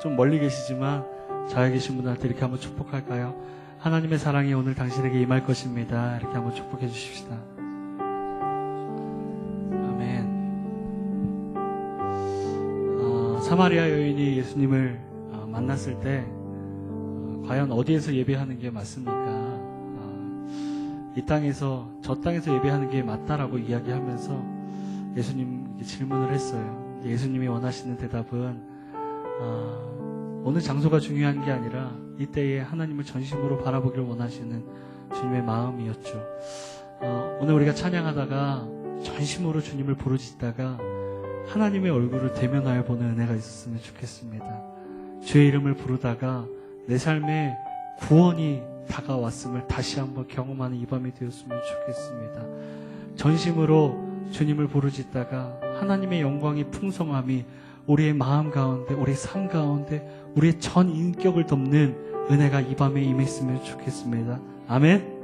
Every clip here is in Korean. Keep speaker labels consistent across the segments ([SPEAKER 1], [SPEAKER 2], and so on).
[SPEAKER 1] 좀 멀리 계시지만 좌에 계신 분들한테 이렇게 한번 축복할까요? 하나님의 사랑이 오늘 당신에게 임할 것입니다. 이렇게 한번 축복해 주십시다. 아멘. 사마리아 여인이 예수님을 만났을 때 과연 어디에서 예배하는 게 맞습니까? 이 땅에서 저 땅에서 예배하는 게 맞다라고 이야기하면서 예수님 질문을 했어요. 예수님이 원하시는 대답은 어느 장소가 중요한 게 아니라 이때에 하나님을 전심으로 바라보기를 원하시는 주님의 마음이었죠. 오늘 우리가 찬양하다가 전심으로 주님을 부르짖다가 하나님의 얼굴을 대면하여 보는 은혜가 있었으면 좋겠습니다. 주의 이름을 부르다가 내 삶에 구원이 다가왔음을 다시 한번 경험하는 이 밤이 되었으면 좋겠습니다. 전심으로 주님을 부르짖다가 하나님의 영광이 풍성함이 우리의 마음 가운데, 우리의 삶 가운데, 우리의 전 인격을 덮는 은혜가 이 밤에 임했으면 좋겠습니다. 아멘.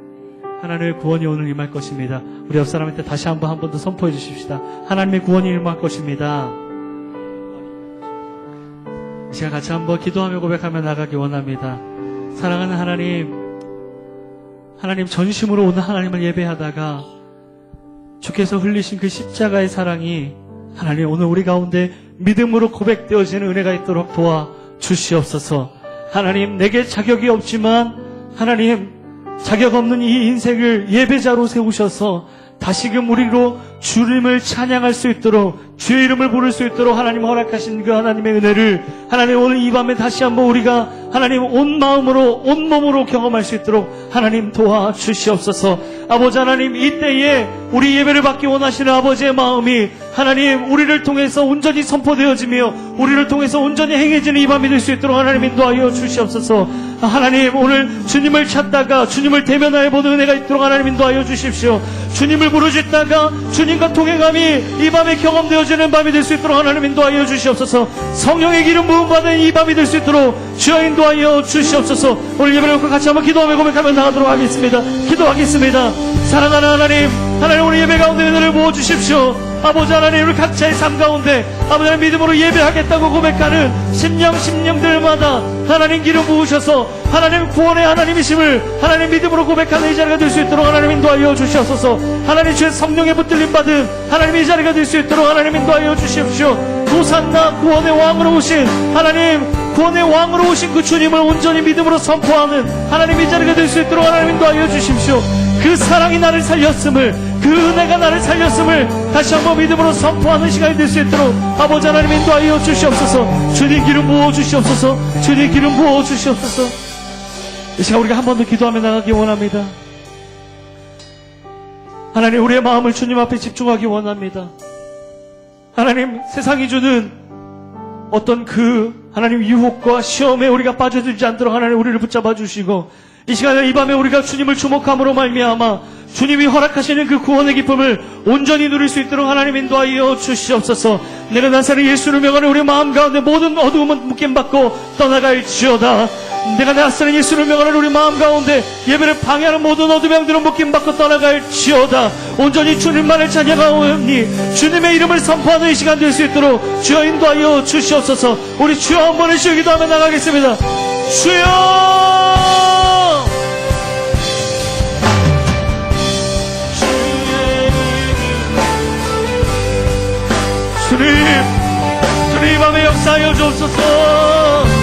[SPEAKER 1] 하나님의 구원이 오늘 임할 것입니다. 우리 옆 사람한테 다시 한 번 더 선포해 주십시다. 하나님의 구원이 임할 것입니다. 이 시간 같이 한번 기도하며 고백하며 나가기 원합니다. 사랑하는 하나님 전심으로 오늘 하나님을 예배하다가 주께서 흘리신 그 십자가의 사랑이 하나님 오늘 우리 가운데 믿음으로 고백되어지는 은혜가 있도록 도와주시옵소서. 하나님 내게 자격이 없지만 하나님 자격 없는 이 인생을 예배자로 세우셔서 다시금 우리로 주님을 찬양할 수 있도록 주의 이름을 부를 수 있도록 하나님 허락하신 그 하나님의 은혜를 하나님 오늘 이 밤에 다시 한번 우리가 하나님 온 마음으로 온 몸으로 경험할 수 있도록 하나님 도와주시옵소서. 아버지 하나님 이때에 우리 예배를 받기 원하시는 아버지의 마음이 하나님 우리를 통해서 온전히 선포되어지며 우리를 통해서 온전히 행해지는 이 밤이 될 수 있도록 하나님 인도하여 주시옵소서. 하나님 오늘 주님을 찾다가 주님을 대면하여 보는 은혜가 있도록 하나님 인도하여 주십시오. 주님을 부르짖다가 주님과 통행함이 이 밤에 경험되어지는 밤이 될 수 있도록 하나님 인도하여 주시옵소서. 성령의 기름 부음 받은 이 밤이 될 수 있도록 주여 인도하여 주시옵소서. 오늘 예배를 놓고 같이 한번 기도하며 고백하며 나가도록 하겠습니다. 기도하겠습니다. 사랑하는 하나님 오늘 예배 가운데 은혜를 부어주십시오. 아버지 하나님 우리 각자의 삶 가운데 아버지 하나님 믿음으로 예배하겠다고 고백하는 심령들마다 하나님 기름 부으셔서 하나님 구원의 하나님이심을 하나님 믿음으로 고백하는 이 자리가 될 수 있도록 하나님 인도하여 주시옵소서. 하나님 주의 성령의 붙들림 받은 하나님 이 자리가 될 수 있도록 하나님 인도하여 주십시오. 도산나 구원의 왕으로 오신 하나님 구원의 왕으로 오신 그 주님을 온전히 믿음으로 선포하는 하나님 이 자리가 될 수 있도록 하나님 인도하여 주십시오. 그 사랑이 나를 살렸음을 그 은혜가 나를 살렸음을 다시 한번 믿음으로 선포하는 시간이 될 수 있도록 아버지 하나님 인도하여 주시옵소서. 주님 기름 부어 주시옵소서. 주님 기름 부어 주시옵소서. 이 시간 우리가 한 번 더 기도하며 나가기 원합니다. 하나님 우리의 마음을 주님 앞에 집중하기 원합니다. 하나님 세상이 주는 어떤 그 하나님 유혹과 시험에 우리가 빠져들지 않도록 하나님 우리를 붙잡아 주시고 이 시간에 이 밤에 우리가 주님을 주목함으로 말미암아 주님이 허락하시는 그 구원의 기쁨을 온전히 누릴 수 있도록 하나님 인도하여 주시옵소서. 내가 나사렛 예수를 명하는 우리 마음 가운데 모든 어두움은 묶임받고 떠나갈지어다. 내가 나사렛 예수를 명하는 우리 마음 가운데 예배를 방해하는 모든 어둠들은 묶임받고 떠나갈지어다. 온전히 주님만을 찬양하오니 주님의 이름을 선포하는 이 시간 될 수 있도록 주여 인도하여 주시옵소서. 우리 주여 한 번을 쉬어 기도하며 나가겠습니다. 주여 주님 이 밤에 역사하여 주옵소서.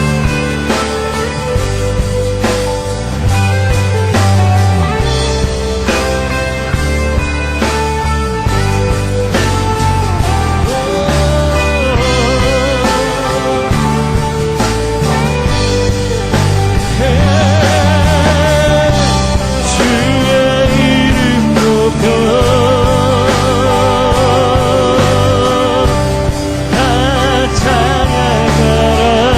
[SPEAKER 2] 찬양하라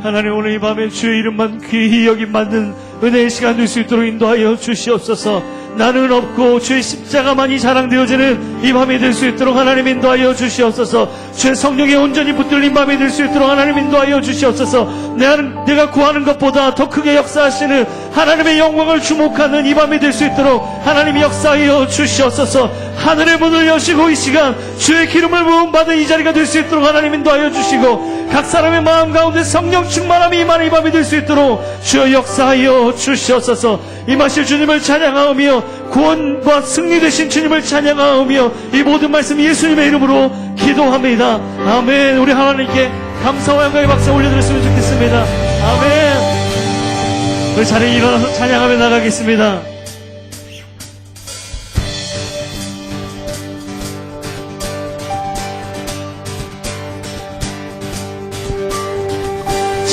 [SPEAKER 1] 하나님 오늘 이 밤에 주의 이름만 귀히 여김 받는 은혜의 시간 될 수 있도록 인도하여 주시옵소서. 나는 없고 주의 십자가만이 자랑되어지는 이 밤이 될 수 있도록 하나님 인도하여 주시옵소서. 주의 성령에 온전히 붙들린 밤이 될 수 있도록 하나님 인도하여 주시옵소서. 내가 구하는 것보다 더 크게 역사하시는 하나님의 영광을 주목하는 이 밤이 될 수 있도록 하나님이 역사하여 주시옵소서. 하늘의 문을 여시고 이 시간 주의 기름을 부음받은 이 자리가 될 수 있도록 하나님 인도하여 주시고, 각 사람의 마음 가운데 성령 충만함이 임하는 이 밤이 될 수 있도록 주여 역사하여 주시옵소서. 임하실 주님을 찬양하오며 구원과 승리 되신 주님을 찬양하오며 이 모든 말씀 예수님의 이름으로 기도합니다. 아멘. 우리 하나님께 감사와 영광의 박수 올려드렸으면 좋겠습니다. 아멘. 우리 자리에 일어나서 찬양하며 나가겠습니다.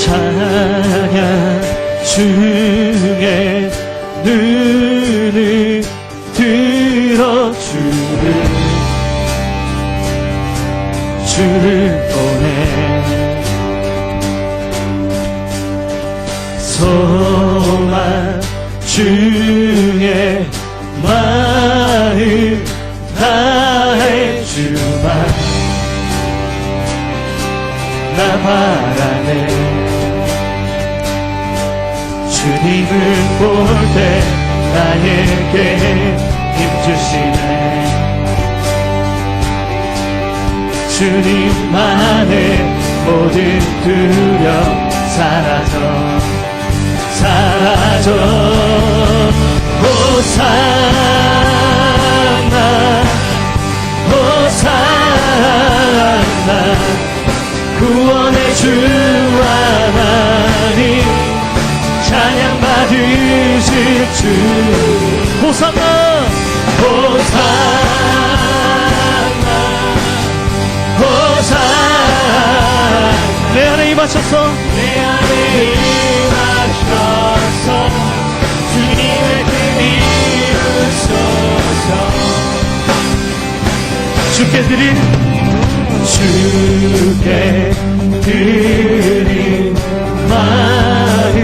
[SPEAKER 1] 찬양 중에 눈을 들어 주를 보내 소망 중에 마음 다해 주만 나 바라네. 주님을 볼 때 나에게 힘주시네. 주님만의 모든 두려움 사라져 호산나 호산나 구원의 주 하나님 찬양 받으실 주. 호산나 호산나 호산나 내 안에 임하셔서 내 안에 임하셔서 주님의 뜻 이루소서. 주께 드린 마음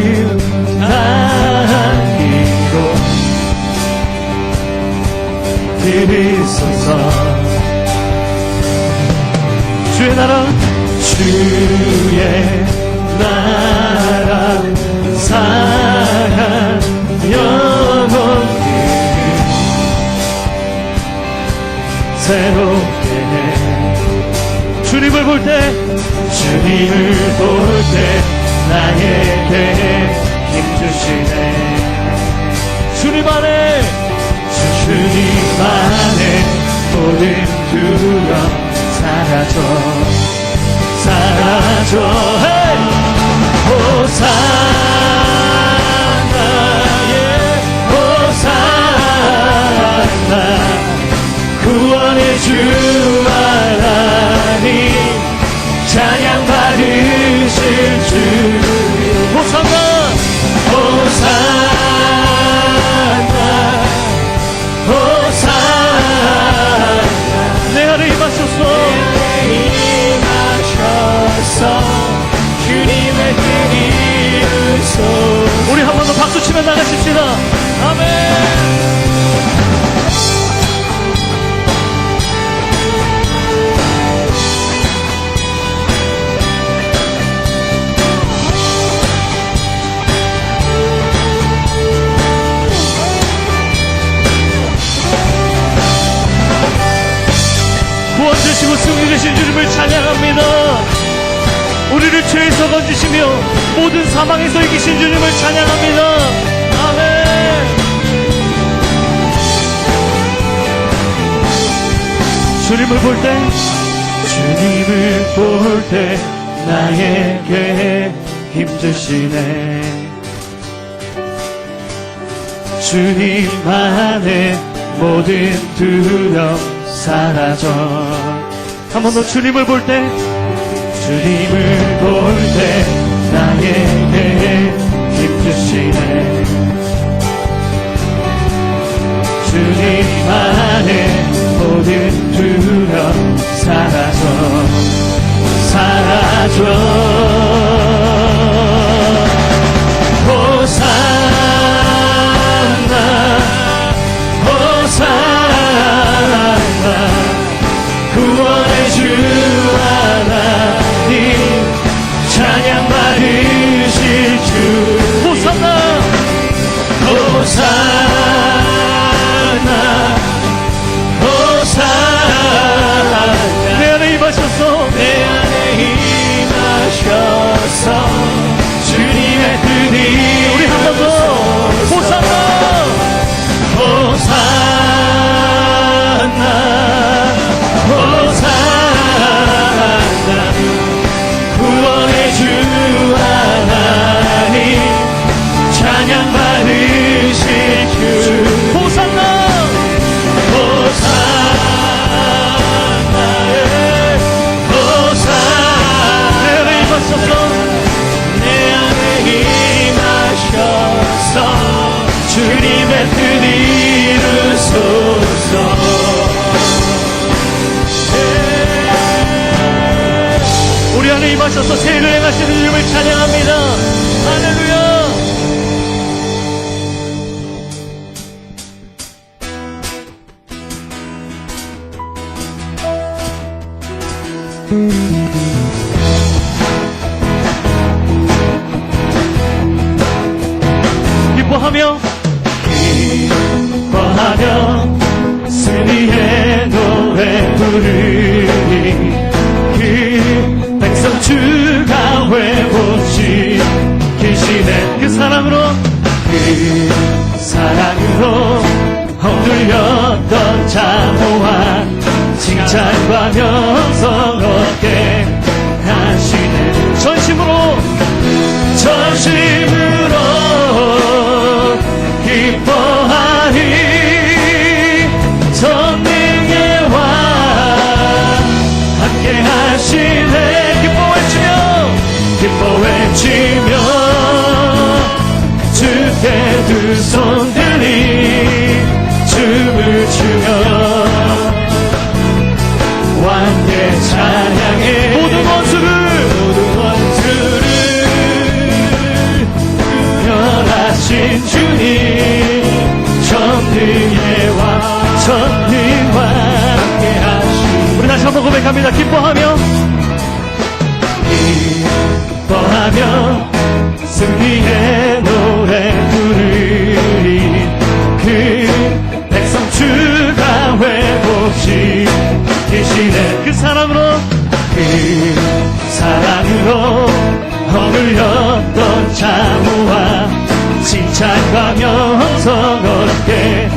[SPEAKER 1] 남기고 드리소서. 주의 나라 사랑 영원히 새롭게 해. 주님을 볼 때 나에게 힘주시네. 주님 안에 모든 두려움 사라져 호산나 호산나 구원의 주 하나님 찬양 받으실 주. 호산나 내 안에 임하소서. 주님의 뜻 이루소서. 우리 한 번 더 박수 치며 나가십시다. 아멘. 구원 주시고 승리 되신 주님을 찬양합니다. 우리를 죄에서 건지시며 모든 사망에서 이기신 주님을 찬양합니다. 아멘. 주님을 볼 때 나에게 힘주시네. 주님 안에 모든 두려움 사라져. 한 번 더 주님을 볼 때 나에게 힘주시네. 주님 안에 모든 두려움 사라져 하나님을 찬양합니다. 할렐루야. 기뻐하며 승리의 노래 부르니 그 백성 주가 회복시키시네. 그 사랑으로 억눌렸던 자모와 칭찬과 명성 얻게 하시네. 전심으로 기뻐하리. 전능의 왕 함께 하시네. 기뻐 외치며 주께 두 손 들이 춤을 추며 왕께 찬양해. 모든 원수를 멸하신 주님, 전능의 왕 함께 하시. 우리 다시 한번 고백합니다. 기뻐하며 승리의 노래 부르리. 그 백성 주가 회복시키시네. 그 사랑으로 억눌렸던 자모와 칭찬과 명성 얻게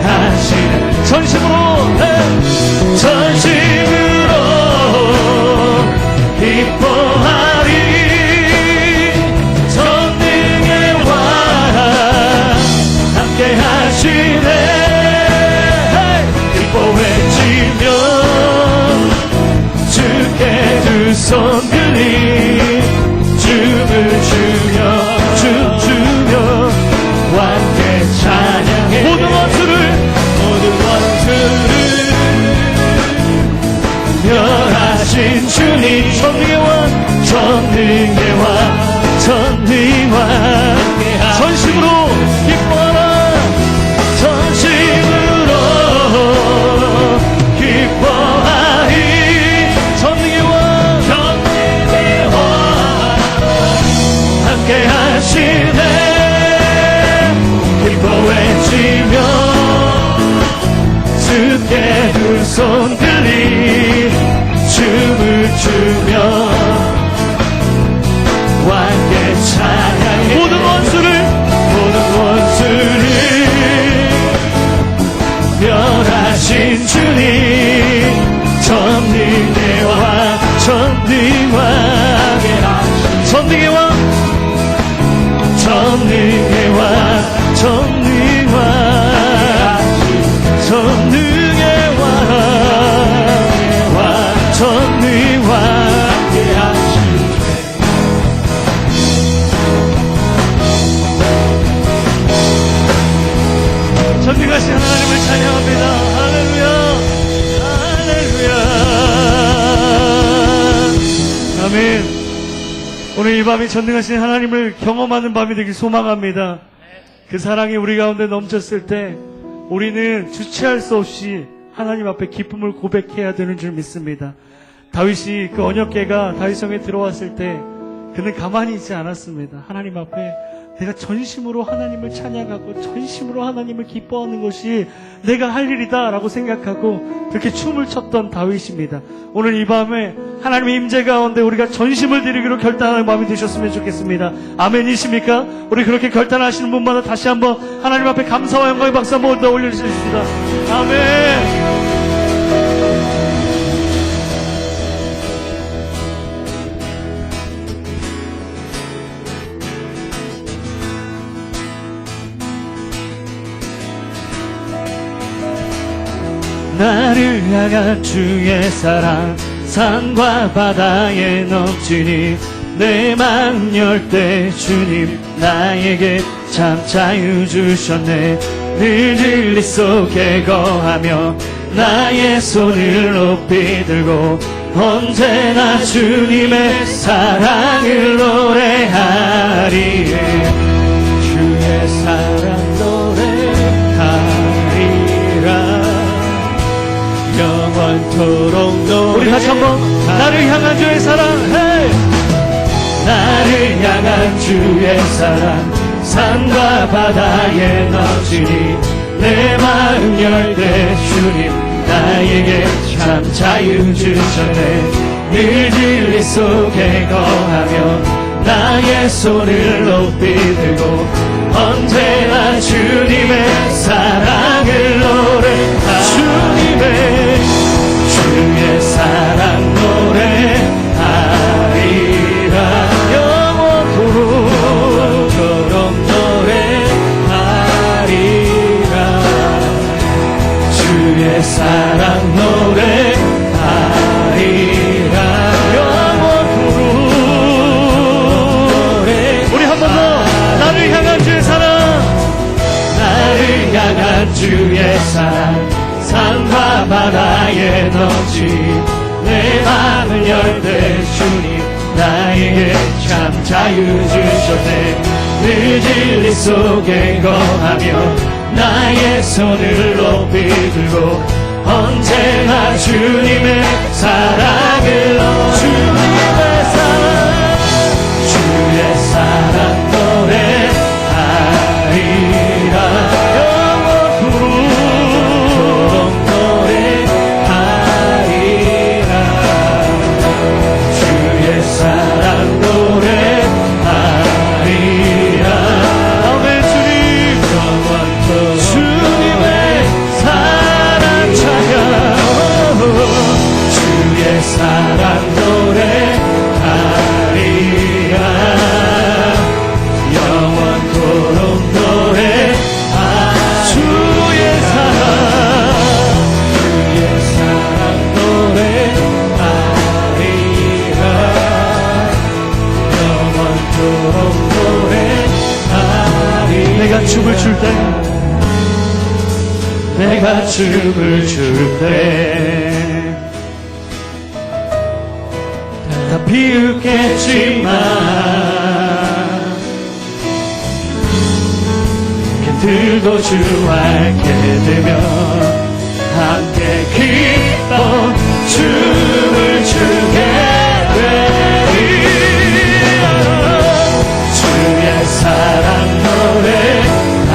[SPEAKER 1] 하시네. 전심으로 기뻐하리. 전능의 왕 함께 하시네. 기뻐 외치며 주께 두 손 들이 춤을 주며 왕께 찬양해. 모든 원수를 멸하신 주님, 전능의 왕 전심으로 기뻐하라. 전심으로 기뻐하리. 전능의 왕 함께 하시네. 기뻐 외치며 주께 두 손 들이 춤을 추며 왕께 찬양해. 모든 원수를 멸하신 주님, 전능의 왕 전능의 전능하신 하나님을 찬양합니다. 할렐루야. 아멘. 오늘 이 밤이 전능하신 하나님을 경험하는 밤이 되길 소망합니다. 그 사랑이 우리 가운데 넘쳤을 때 우리는 주체할 수 없이 하나님 앞에 기쁨을 고백해야 되는 줄 믿습니다. 다윗이 그 언약궤가 다윗성에 들어왔을 때 그는 가만히 있지 않았습니다. 하나님 앞에 내가 전심으로 하나님을 찬양하고 전심으로 하나님을 기뻐하는 것이 내가 할 일이다 라고 생각하고 그렇게 춤을 췄던 다윗입니다. 오늘 이 밤에 하나님의 임재 가운데 우리가 전심을 드리기로 결단하는 마음이 되셨으면 좋겠습니다. 아멘이십니까? 우리 그렇게 결단하시는 분마다 다시 한번 하나님 앞에 감사와 영광의 박수 한번 더 올려주십시다. 아멘. 나를 향한 주의 사랑 산과 바다에 넘치니 내 마음 열 때 주님 나에게 참 자유 주셨네. 늘 진리 속에 거하며 나의 손을 높이 들고 언제나 주님의 사랑을 노래하리. 주의 사랑 노래하리라. 영원토록 노래. 우리 다시 한번 나를 향한 주의 사랑. hey! 나를 향한 주의 사랑 산과 바다에 넘치니 내 마음 열대 주님 나에게 참 자유 주셨네. 늘 진리 속에 거하며 나의 손을 높이 들고 언제나 주님의 사랑을 노래하리. 주의 사랑 노래하리라. 영원토록 노래하리라. 주의 사랑 노래하리라. 영원토록. 우리 한 번 더. 나를 향한 주의 사랑. 나를 향한 주의 사랑 산과 바다에 넘치 내 맘을 열대 주님 나에게 참 자유 주셨네. 늘 진리 속에 거하며 나의 손을 높이 들고 언제나 주님의 사랑을 주님의 사랑 주의 사랑 노래하리라. 영원토록 노래하리라. 주의 사랑 노래하리라. 아멘. 주님 영원토록 주님의 사랑 찬양. 주의 사랑 노래하리라. 영원토록 노래하리라. 주의 사랑 노래하리라. 영원토록 노래하리라. 내가 춤을 출 때 내가 춤을 출 때 다 비웃겠지만 들고 주 알게 되면 함께 기뻐 춤을 추게 되리. 주의 사랑 노래하리라.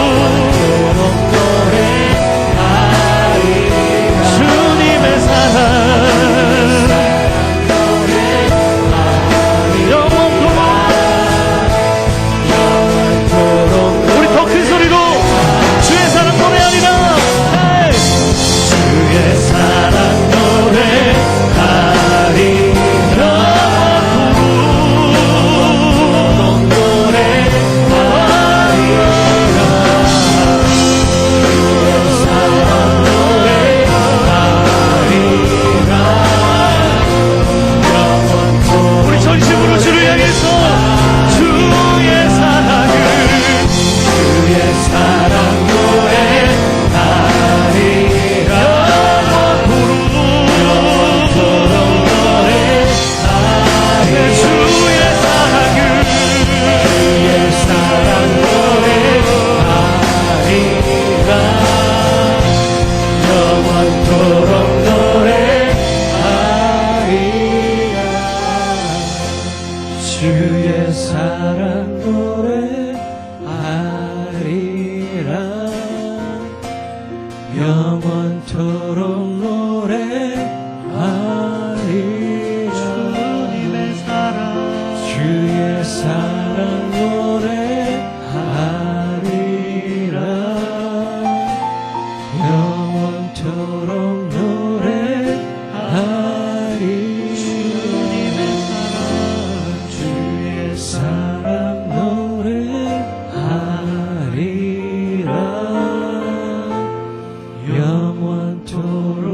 [SPEAKER 1] 영원토록 노래하리라. 주님의 사랑 우리 더 큰 소리로 주의 사랑 노래하리라. 주의 사랑 노래하리라. 영원토록 노래하리라. 주의 사랑 노래하리라. 영원토록. 우리 전심으로 주를 향해서 주의 사랑을 주의 사랑 노래하리라. 영원토록 노래하리라. 주의 사랑을 주의 사랑 노래하리라. 영원토록 노래하리라. 주의 사랑 노래하리라. 영원토록 노래하리라. 주님의 사랑 주의 사랑 노래하리라. 영원토록 노래하리라. 주님의 사랑 주의 사랑 노래하리라. 영원토록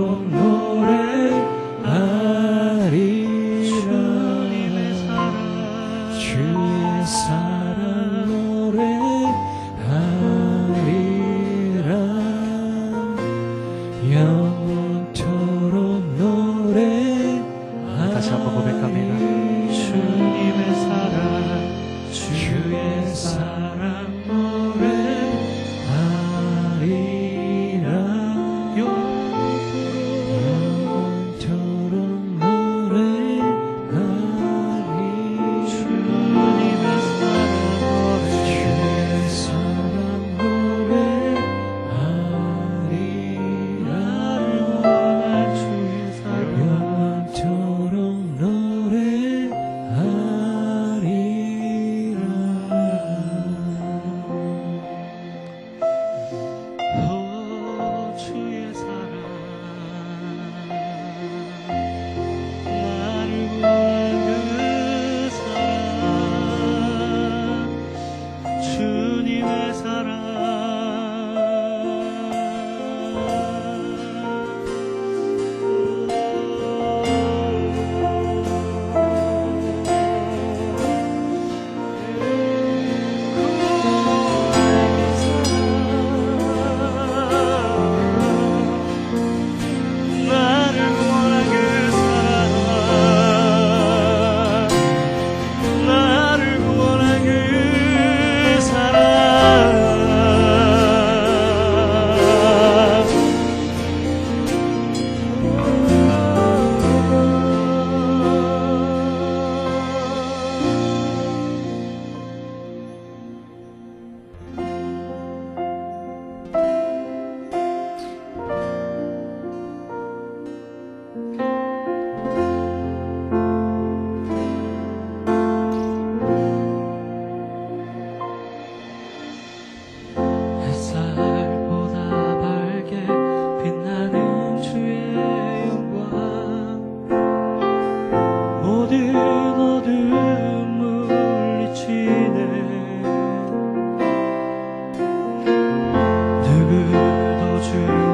[SPEAKER 1] 주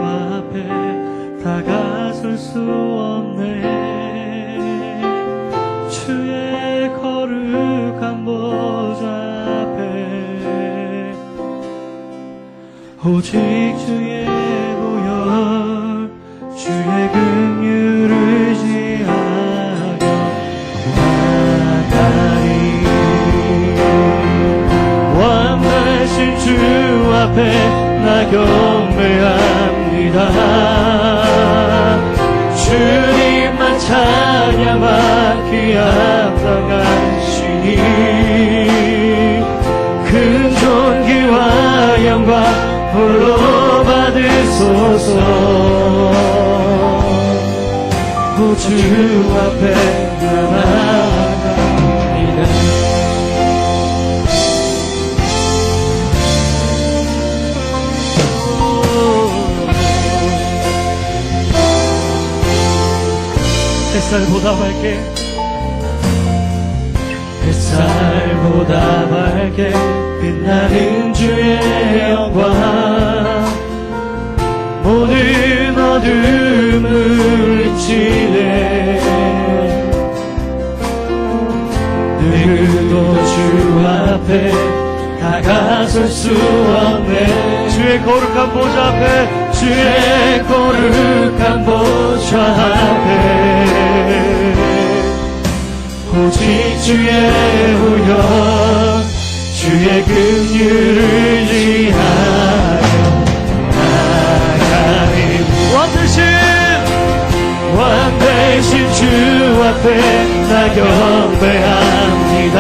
[SPEAKER 1] 앞에 다가설 수 없네. 주의 거룩한 보좌 앞에 오직 주의 보혈 주의 긍휼을 의지하며 나아가리. 완전하신 주 앞에 나 경배합니다. 주님만 찬양받기 합당하시니 큰 존귀와 영광 홀로 받으소서. 오 주 앞에 나아갑니다. 햇살보다 밝게 햇살보다 밝게 빛나는 주의 영광 모든 어둠을 잊히네. 누구도 주 앞에 다가설 수 없네. 주의 거룩한 보좌 앞에 주의 거룩한 보좌 앞에 오직 주의 후연 주의 긍휼을 의지하여 나아가리. 왕 대신 주 앞에 나 경배합니다.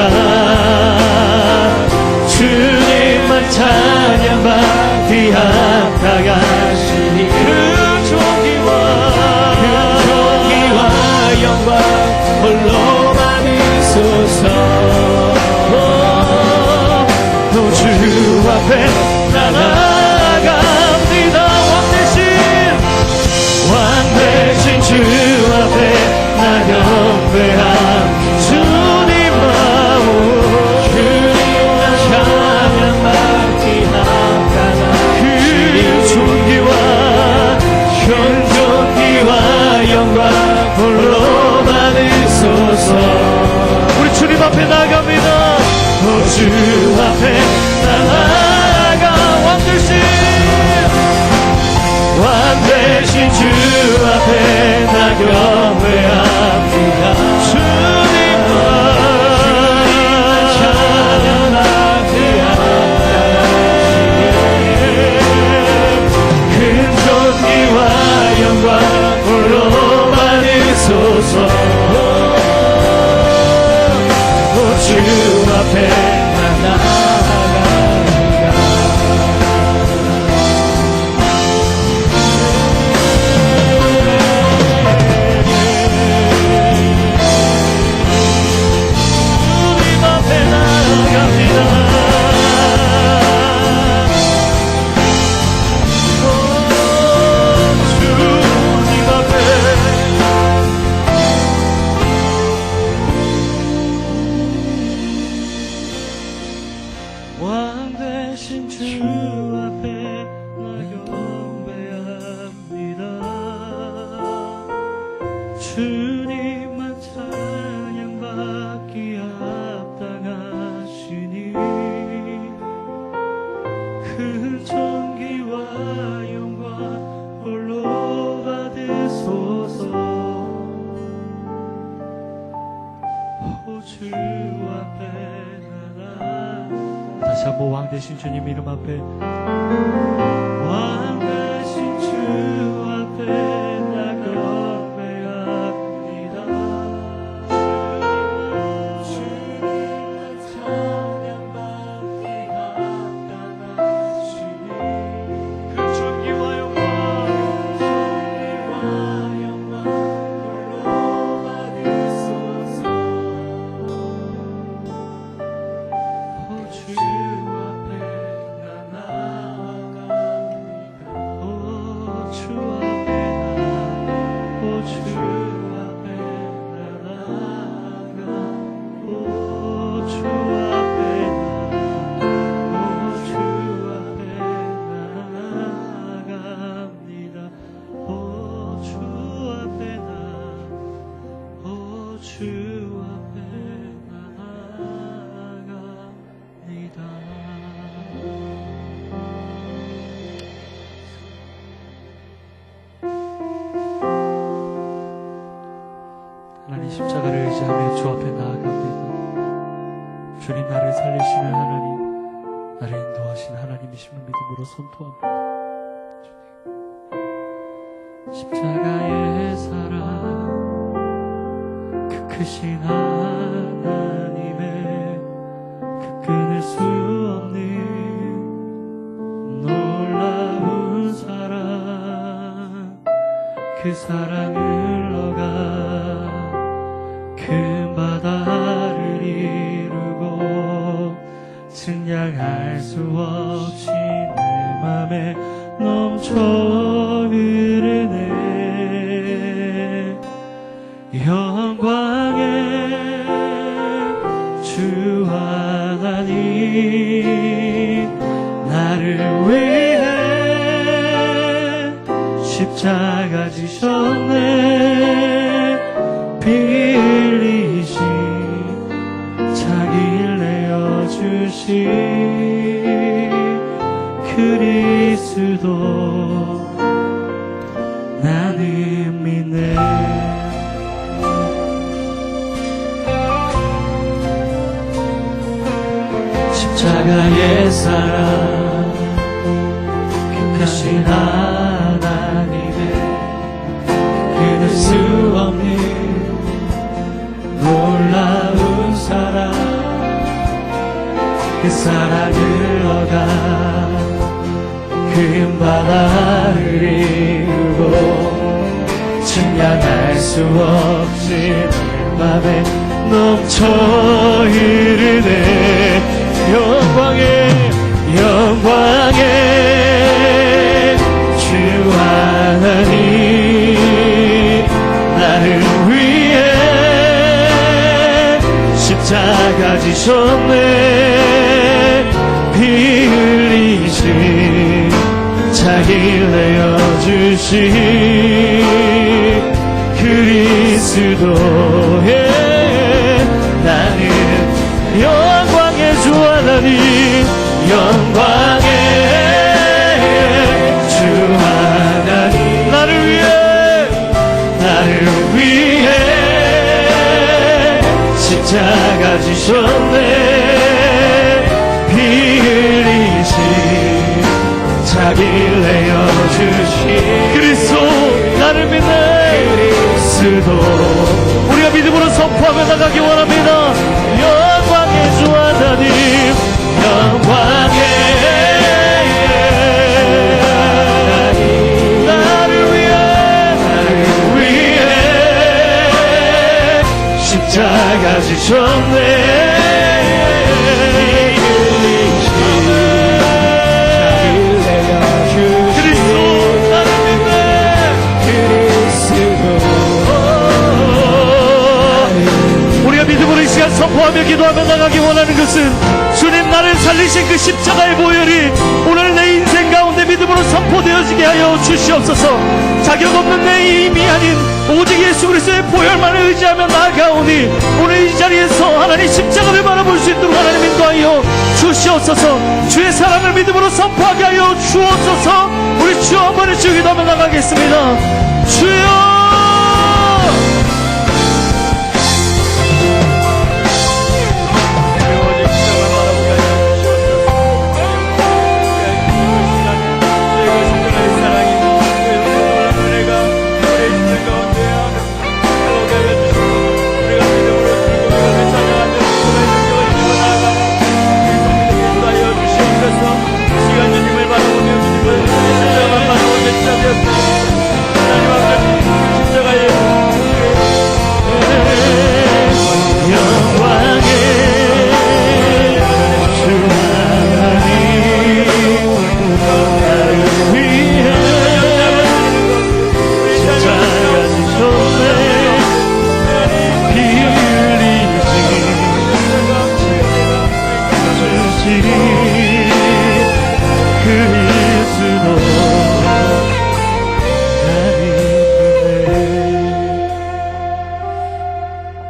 [SPEAKER 1] 주님만 찬양받기 합당하시니 그 존귀와 영광 홀로 받으소서. 또 주 앞에 나아갑니다. 왕 대신 주 앞에 나 경배합니다. 우리 주님 앞에 나갑니다. 주 앞에 나아가 왕 대신 주 앞에 나 경배합니다. 주님만 찬양하게 큰 존귀와 영광 홀로 받으소서. 주 앞에 나 나아갑니다. 주님 앞에 나아갑니다. 주님 앞에 왕 대신 주 앞에 나 경배합니다. 주님만 찬양받기 합당하시니 큰 존귀와 영광 홀로 받으소서. 오 주 앞에 다시 한번 왕 대신 주님 이름 앞에 왕 대신 주 앞에 나 경배합니다. 주님만 찬양받기 합당하시니 그 존귀와 영광 홀로 받으소서. 주 앞에 나 나아가 십자가를 의지하며 주 앞에 나아갑니다. 주님 나를 살리시는 하나님, 나를 인도하시는 하나님이심을 믿음으로 선포합니다. 십자가의 사랑, 그 크신 하나님의 그 끊을 수 없는 놀라운 사랑, 그 사랑을 흘러가 큰 바다를 이루고 승량할 수 없이 내 맘에 넘쳐 흐르네. 영광의 주 하나님, 나를 위해 십자가 지셨네. 피 흘리신 자기를 내어주신 그리스도 나는 믿네. 십자가의 사랑, 그 크신 하나님의 끊을 수 없는 놀라운 사랑, 그 사랑을 흘러가 큰 바다를 이루고 측량할 수 없이 내 맘에 넘쳐 흐르네. 영광의 주 하나님, 나를 위해 십자가 지셨네. 피 흘리신 자기를 내어주신 그리스도에 나는 영광의 주 하나님, 영광의 주 하나님, 나를 위해 십자가 지셨네. 피 흘리신 자기를 내어주신 그리스도, 나를 믿네. 그리스도 우리가 믿음으로 선포하며 나가기 원합니다. 영광의 주 하나님, 영광의 나를 위해 십자가 지셨네. 믿음으로 이 시간 선포하며 기도하며 나가기 원하는 것은 주님 나를 살리신 그 십자가의 보혈이 오늘 내 인생 가운데 믿음으로 선포되어지게 하여 주시옵소서. 자격 없는 내 힘이 아닌 오직 예수 그리스도의 보혈만을 의지하며 나아가오니 오늘 이 자리에서 하나님 십자가를 바라볼 수 있도록 하나님 인도하여 주시옵소서. 주의 사랑을 믿음으로 선포하게 하여 주옵소서. 우리 주여 한번 외쳐 기도하며 나가겠습니다. 주여,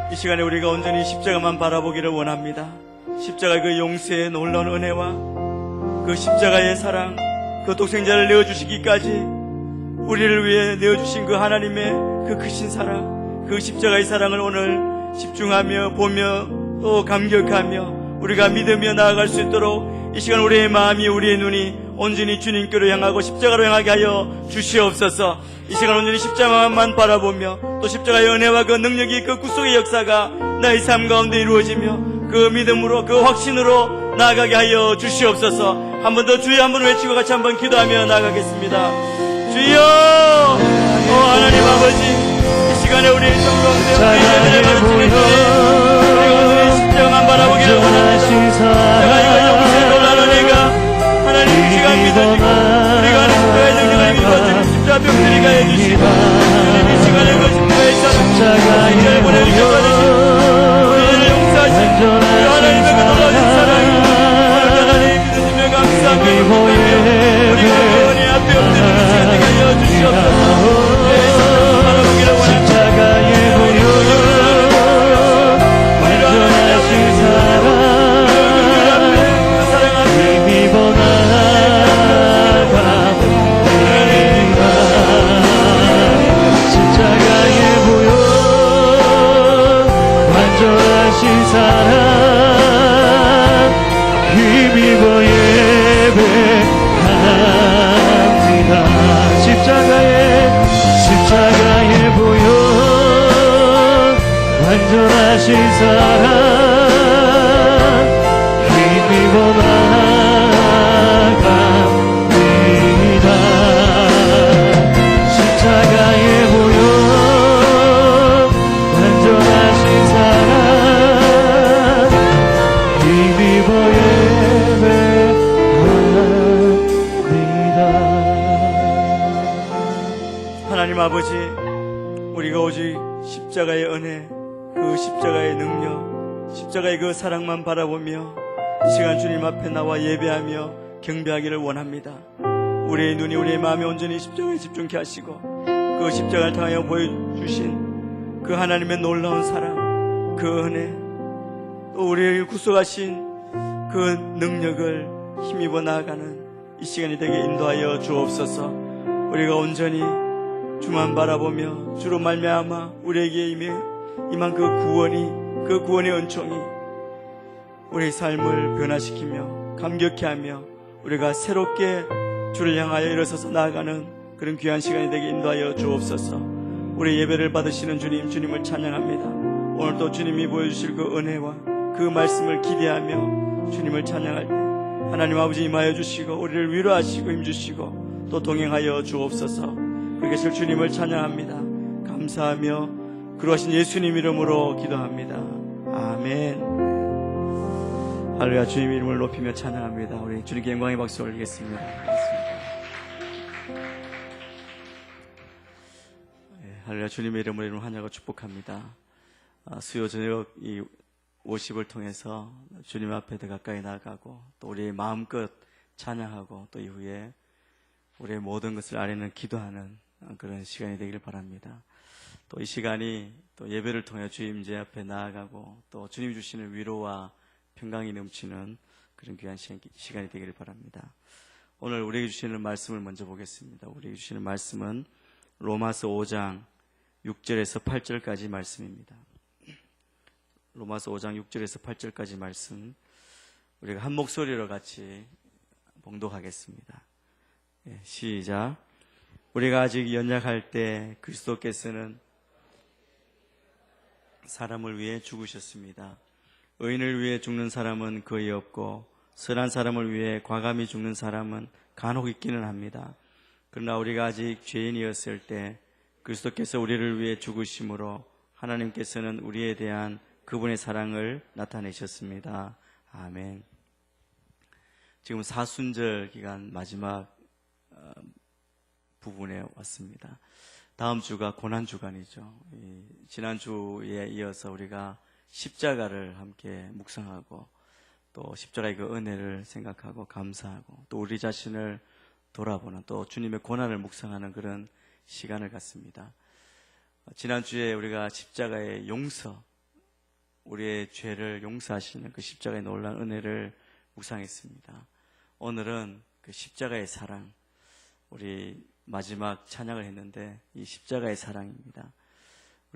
[SPEAKER 2] 이 시간에 우리가 온전히 십자가만 바라보기를 원합니다. 십자가의 그 용서의 놀라운 은혜와 그 십자가의 사랑, 그 독생자를 내어주시기까지 우리를 위해 내어주신 그 하나님의 그 크신 사랑, 그 십자가의 사랑을 오늘 집중하며 보며 또 감격하며 우리가 믿으며 나아갈 수 있도록 이 시간 우리의 마음이 우리의 눈이 온전히 주님께로 향하고 십자가로 향하게 하여 주시옵소서. 이 시간 온전히 십자가만 바라보며 또 십자가의 은혜와 그 능력이 그 구속의 역사가 나의 삶 가운데 이루어지며 그 믿음으로 그 확신으로 나아가게 하여 주시옵소서. 한 번 더 주여 한번 외치고 같이 한번 기도하며 나아가겠습니다. 주여, 하나님 아버지, 이 시간에 우리의 삶 가운데 우리의 예배를 바라시는 주님, 우리가 오늘 십자가만 바라보기를 원합니다. 내가 이거 영생의 놀라는 내가 하나님 이 시간 믿어지고 우리가 하는 십자가의 능력을 믿어주는 십자가 병들이가 해주시고 주님 이 시간에 그 십자가의 사랑 우리를 보내주셔 가지시고 우리를 용서하시고 우리 하나님의 그 놀라운 사랑이 하나님 믿으시며 감사하며 우리가 은혜 앞에 엎드리는 시간 되게 하여 주시옵소서. 내 십자가만 바라보기를 원합니다.
[SPEAKER 1] 십자가에 보여 완전하신 사랑 힘입어 나아갑니다. 십자가에 보여 완전하신 사랑 힘입어 예배합니다.
[SPEAKER 2] 하나님 아버지, 우리가 오직 십자가의 은혜, 그 십자가의 능력, 십자가의 그 사랑만 바라보며 이 시간 주님 앞에 나와 예배하며 경배하기를 원합니다. 우리의 눈이 우리의 마음이 온전히 십자가에 집중케 하시고 그 십자가를 통하여 보여주신 그 하나님의 놀라운 사랑, 그 은혜, 또 우리를 구속하신 그 능력을 힘입어 나아가는 이 시간이 되게 인도하여 주옵소서. 우리가 온전히 주만 바라보며 주로 말미암아 우리에게 임한 그 구원의 은총이 우리의 삶을 변화시키며 감격케 하며 우리가 새롭게 주를 향하여 일어서서 나아가는 그런 귀한 시간이 되게 인도하여 주옵소서. 우리 예배를 받으시는 주님을 찬양합니다. 오늘도 주님이 보여주실 그 은혜와 그 말씀을 기대하며 주님을 찬양할 때 하나님 아버지 임하여 주시고 우리를 위로하시고 힘주시고 또 동행하여 주옵소서. 그렇게 하실 주님을 찬양합니다. 감사하며 그러하신 예수님 이름으로 기도합니다. 아멘. 할렐루야. 주님 이름을 높이며 찬양합니다. 우리 주님께 영광의 박수 올리겠습니다. 할렐루야. 주님의 이름으로 환영하고 축복합니다. 수요 저녁 이 50을 통해서 주님 앞에 더 가까이 나아가고 또 우리의 마음껏 찬양하고 또 이후에 우리의 모든 것을 아뢰는 기도하는 그런 시간이 되기를 바랍니다. 또 이 시간이 또 예배를 통해 주님 제 앞에 나아가고 또 주님 주시는 위로와 평강이 넘치는 그런 귀한 시간이 되기를 바랍니다. 오늘 우리에게 주시는 말씀을 먼저 보겠습니다. 우리에게 주시는 말씀은 로마서 5장 6절에서 8절까지 말씀입니다. 로마서 5장 6절에서 8절까지 말씀 우리가 한 목소리로 같이 봉독하겠습니다. 시작. 우리가 아직 연약할 때 그리스도께서는 사람을 위해 죽으셨습니다. 의인을 위해 죽는 사람은 거의 없고 선한 사람을 위해 과감히 죽는 사람은 간혹 있기는 합니다. 그러나 우리가 아직 죄인이었을 때 그리스도께서 우리를 위해 죽으심으로 하나님께서는 우리에 대한 그분의 사랑을 나타내셨습니다. 아멘. 지금 사순절 기간 마지막 부분에 왔습니다. 다음 주가 고난주간이죠. 지난주에 이어서 우리가 십자가를 함께 묵상하고 또 십자가의 그 은혜를 생각하고 감사하고 또 우리 자신을 돌아보는 또 주님의 고난을 묵상하는 그런 시간을 갖습니다. 지난주에 우리가 십자가의 용서, 우리의 죄를 용서하시는 그 십자가의 놀라운 은혜를 묵상했습니다. 오늘은 그 십자가의 사랑, 우리 마지막 찬양을 했는데 이 십자가의 사랑입니다.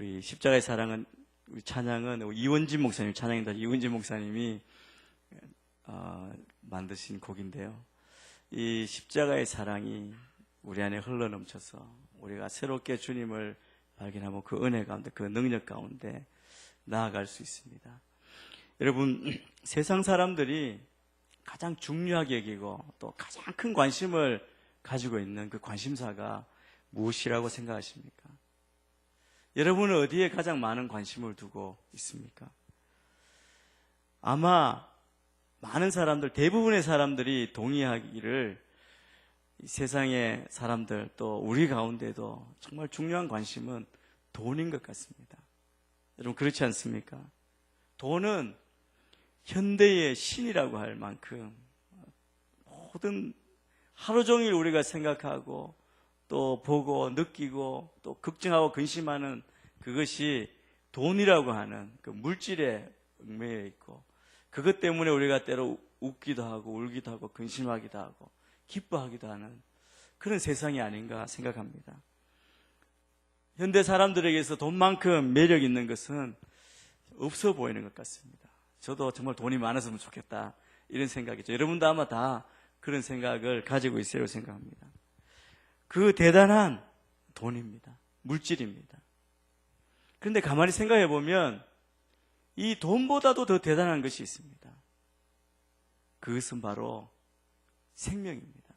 [SPEAKER 2] 우리 십자가의 사랑은, 우리 찬양은 이원진 목사님, 찬양입니다. 이원진 목사님이 만드신 곡인데요. 이 십자가의 사랑이 우리 안에 흘러넘쳐서 우리가 새롭게 주님을 발견하고 그 은혜 가운데, 그 능력 가운데 나아갈 수 있습니다. 여러분, 세상 사람들이 가장 중요하게 여기고 또 가장 큰 관심을 가지고 있는 그 관심사가 무엇이라고 생각하십니까? 여러분은 어디에 가장 많은 관심을 두고 있습니까? 아마 많은 사람들, 대부분의 사람들이 동의하기를 이 세상의 사람들 또 우리 가운데도 정말 중요한 관심은 돈인 것 같습니다. 여러분 그렇지 않습니까? 돈은 현대의 신이라고 할 만큼 모든 하루 종일 우리가 생각하고 또 보고 느끼고 또 걱정하고 근심하는 그것이 돈이라고 하는 그 물질에 얽매여 있고, 그것 때문에 우리가 때로 웃기도 하고 울기도 하고 근심하기도 하고 기뻐하기도 하는 그런 세상이 아닌가 생각합니다. 현대 사람들에게서 돈만큼 매력 있는 것은 없어 보이는 것 같습니다. 저도 정말 돈이 많았으면 좋겠다 이런 생각이죠. 여러분도 아마 다 그런 생각을 가지고 있으리라고 생각합니다. 그 대단한 돈입니다. 물질입니다. 그런데 가만히 생각해 보면 이 돈보다도 더 대단한 것이 있습니다. 그것은 바로 생명입니다.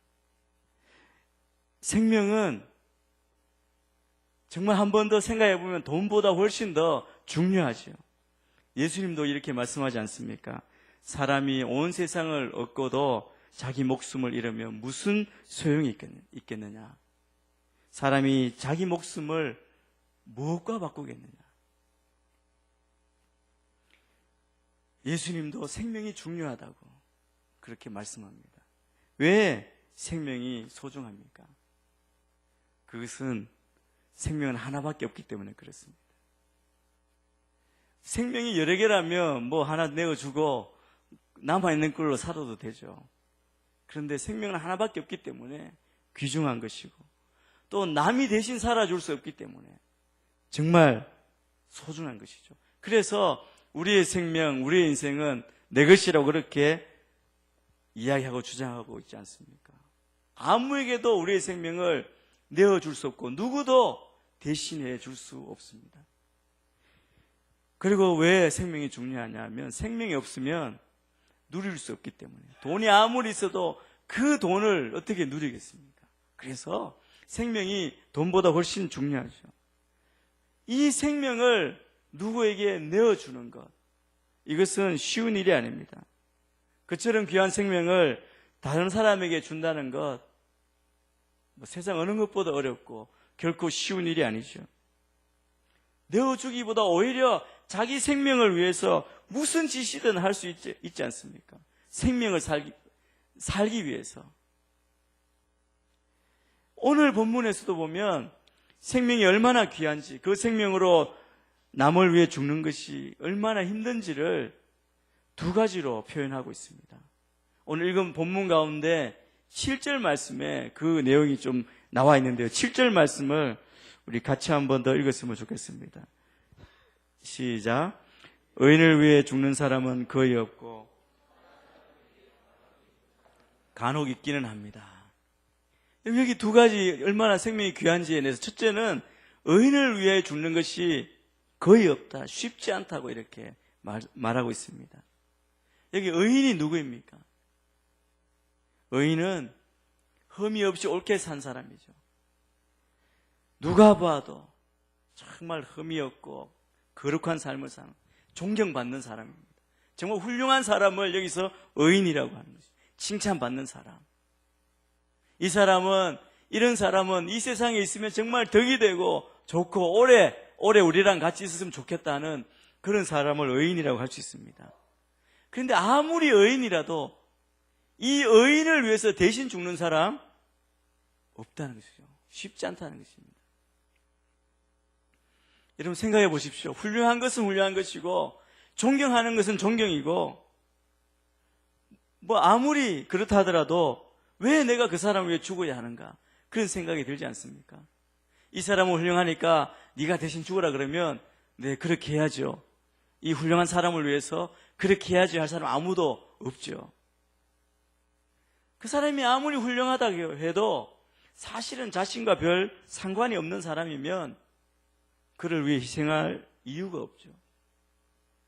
[SPEAKER 2] 생명은 정말 한 번 더 생각해 보면 돈보다 훨씬 더 중요하죠. 예수님도 이렇게 말씀하지 않습니까? 사람이 온 세상을 얻고도 자기 목숨을 잃으면 무슨 소용이 있겠느냐? 사람이 자기 목숨을 무엇과 바꾸겠느냐? 예수님도 생명이 중요하다고 그렇게 말씀합니다. 왜 생명이 소중합니까? 그것은 생명은 하나밖에 없기 때문에 그렇습니다. 생명이 여러 개라면 뭐 하나 내어주고 남아있는 걸로 살아도 되죠. 그런데 생명은 하나밖에 없기 때문에 귀중한 것이고, 또 남이 대신 살아줄 수 없기 때문에 정말 소중한 것이죠. 그래서 우리의 생명, 우리의 인생은 내 것이라고 그렇게 이야기하고 주장하고 있지 않습니까? 아무에게도 우리의 생명을 내어줄 수 없고 누구도 대신해 줄 수 없습니다. 그리고 왜 생명이 중요하냐면 생명이 없으면 누릴 수 없기 때문에, 돈이 아무리 있어도 그 돈을 어떻게 누리겠습니까? 그래서 생명이 돈보다 훨씬 중요하죠. 이 생명을 누구에게 내어주는 것, 이것은 쉬운 일이 아닙니다. 그처럼 귀한 생명을 다른 사람에게 준다는 것, 세상 어느 것보다 어렵고 결코 쉬운 일이 아니죠. 내어주기보다 오히려 자기 생명을 위해서 무슨 짓이든 할 수 있지 않습니까? 생명을 살기 위해서. 오늘 본문에서도 보면 생명이 얼마나 귀한지, 그 생명으로 남을 위해 죽는 것이 얼마나 힘든지를 두 가지로 표현하고 있습니다. 오늘 읽은 본문 가운데 7절 말씀에 그 내용이 좀 나와 있는데요. 7절 말씀을 우리 같이 한 번 더 읽었으면 좋겠습니다. 시작. 의인을 위해 죽는 사람은 거의 없고 간혹 있기는 합니다. 여기 두 가지 얼마나 생명이 귀한지에 대해서, 첫째는 의인을 위해 죽는 것이 거의 없다, 쉽지 않다고 이렇게 말하고 있습니다. 여기 의인이 누구입니까? 의인은 흠이 없이 옳게 산 사람이죠. 누가 봐도 정말 흠이 없고 거룩한 삶을 사는, 존경받는 사람입니다. 정말 훌륭한 사람을 여기서 의인이라고 하는 것이죠. 칭찬받는 사람. 이 사람은, 이런 사람은 이 세상에 있으면 정말 덕이 되고 좋고 오래 우리랑 같이 있었으면 좋겠다는 그런 사람을 의인이라고 할 수 있습니다. 그런데 아무리 의인이라도 이 의인을 위해서 대신 죽는 사람 없다는 것이죠. 쉽지 않다는 것입니다. 여러분 생각해 보십시오. 훌륭한 것은 훌륭한 것이고 존경하는 것은 존경이고, 뭐 아무리 그렇다 하더라도 왜 내가 그 사람을 위해 죽어야 하는가, 그런 생각이 들지 않습니까? 이 사람은 훌륭하니까 네가 대신 죽어라 그러면 네, 그렇게 해야죠. 이 훌륭한 사람을 위해서 그렇게 해야지 할 사람 아무도 없죠. 그 사람이 아무리 훌륭하다고 해도 사실은 자신과 별 상관이 없는 사람이면 그를 위해 희생할 이유가 없죠.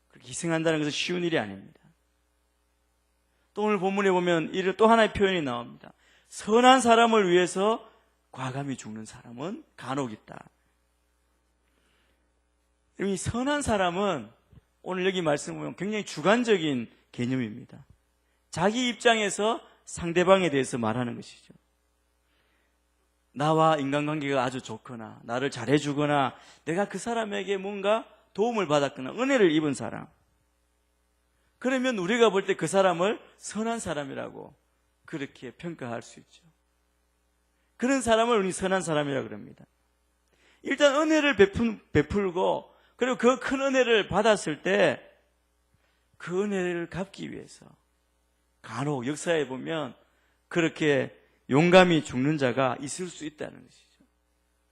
[SPEAKER 2] 그렇게 희생한다는 것은 쉬운 일이 아닙니다. 또 오늘 본문에 보면 이를 또 하나의 표현이 나옵니다. 선한 사람을 위해서 과감히 죽는 사람은 간혹 있다. 이 선한 사람은 오늘 여기 말씀 보면 굉장히 주관적인 개념입니다. 자기 입장에서 상대방에 대해서 말하는 것이죠. 나와 인간관계가 아주 좋거나 나를 잘해주거나 내가 그 사람에게 뭔가 도움을 받았거나 은혜를 입은 사람, 그러면 우리가 볼 때 그 사람을 선한 사람이라고 그렇게 평가할 수 있죠. 그런 사람을 우리 선한 사람이라고 그럽니다. 일단 은혜를 베풀고 그리고 그 큰 은혜를 받았을 때 그 은혜를 갚기 위해서 간혹 역사에 보면 그렇게 용감히 죽는 자가 있을 수 있다는 것이죠.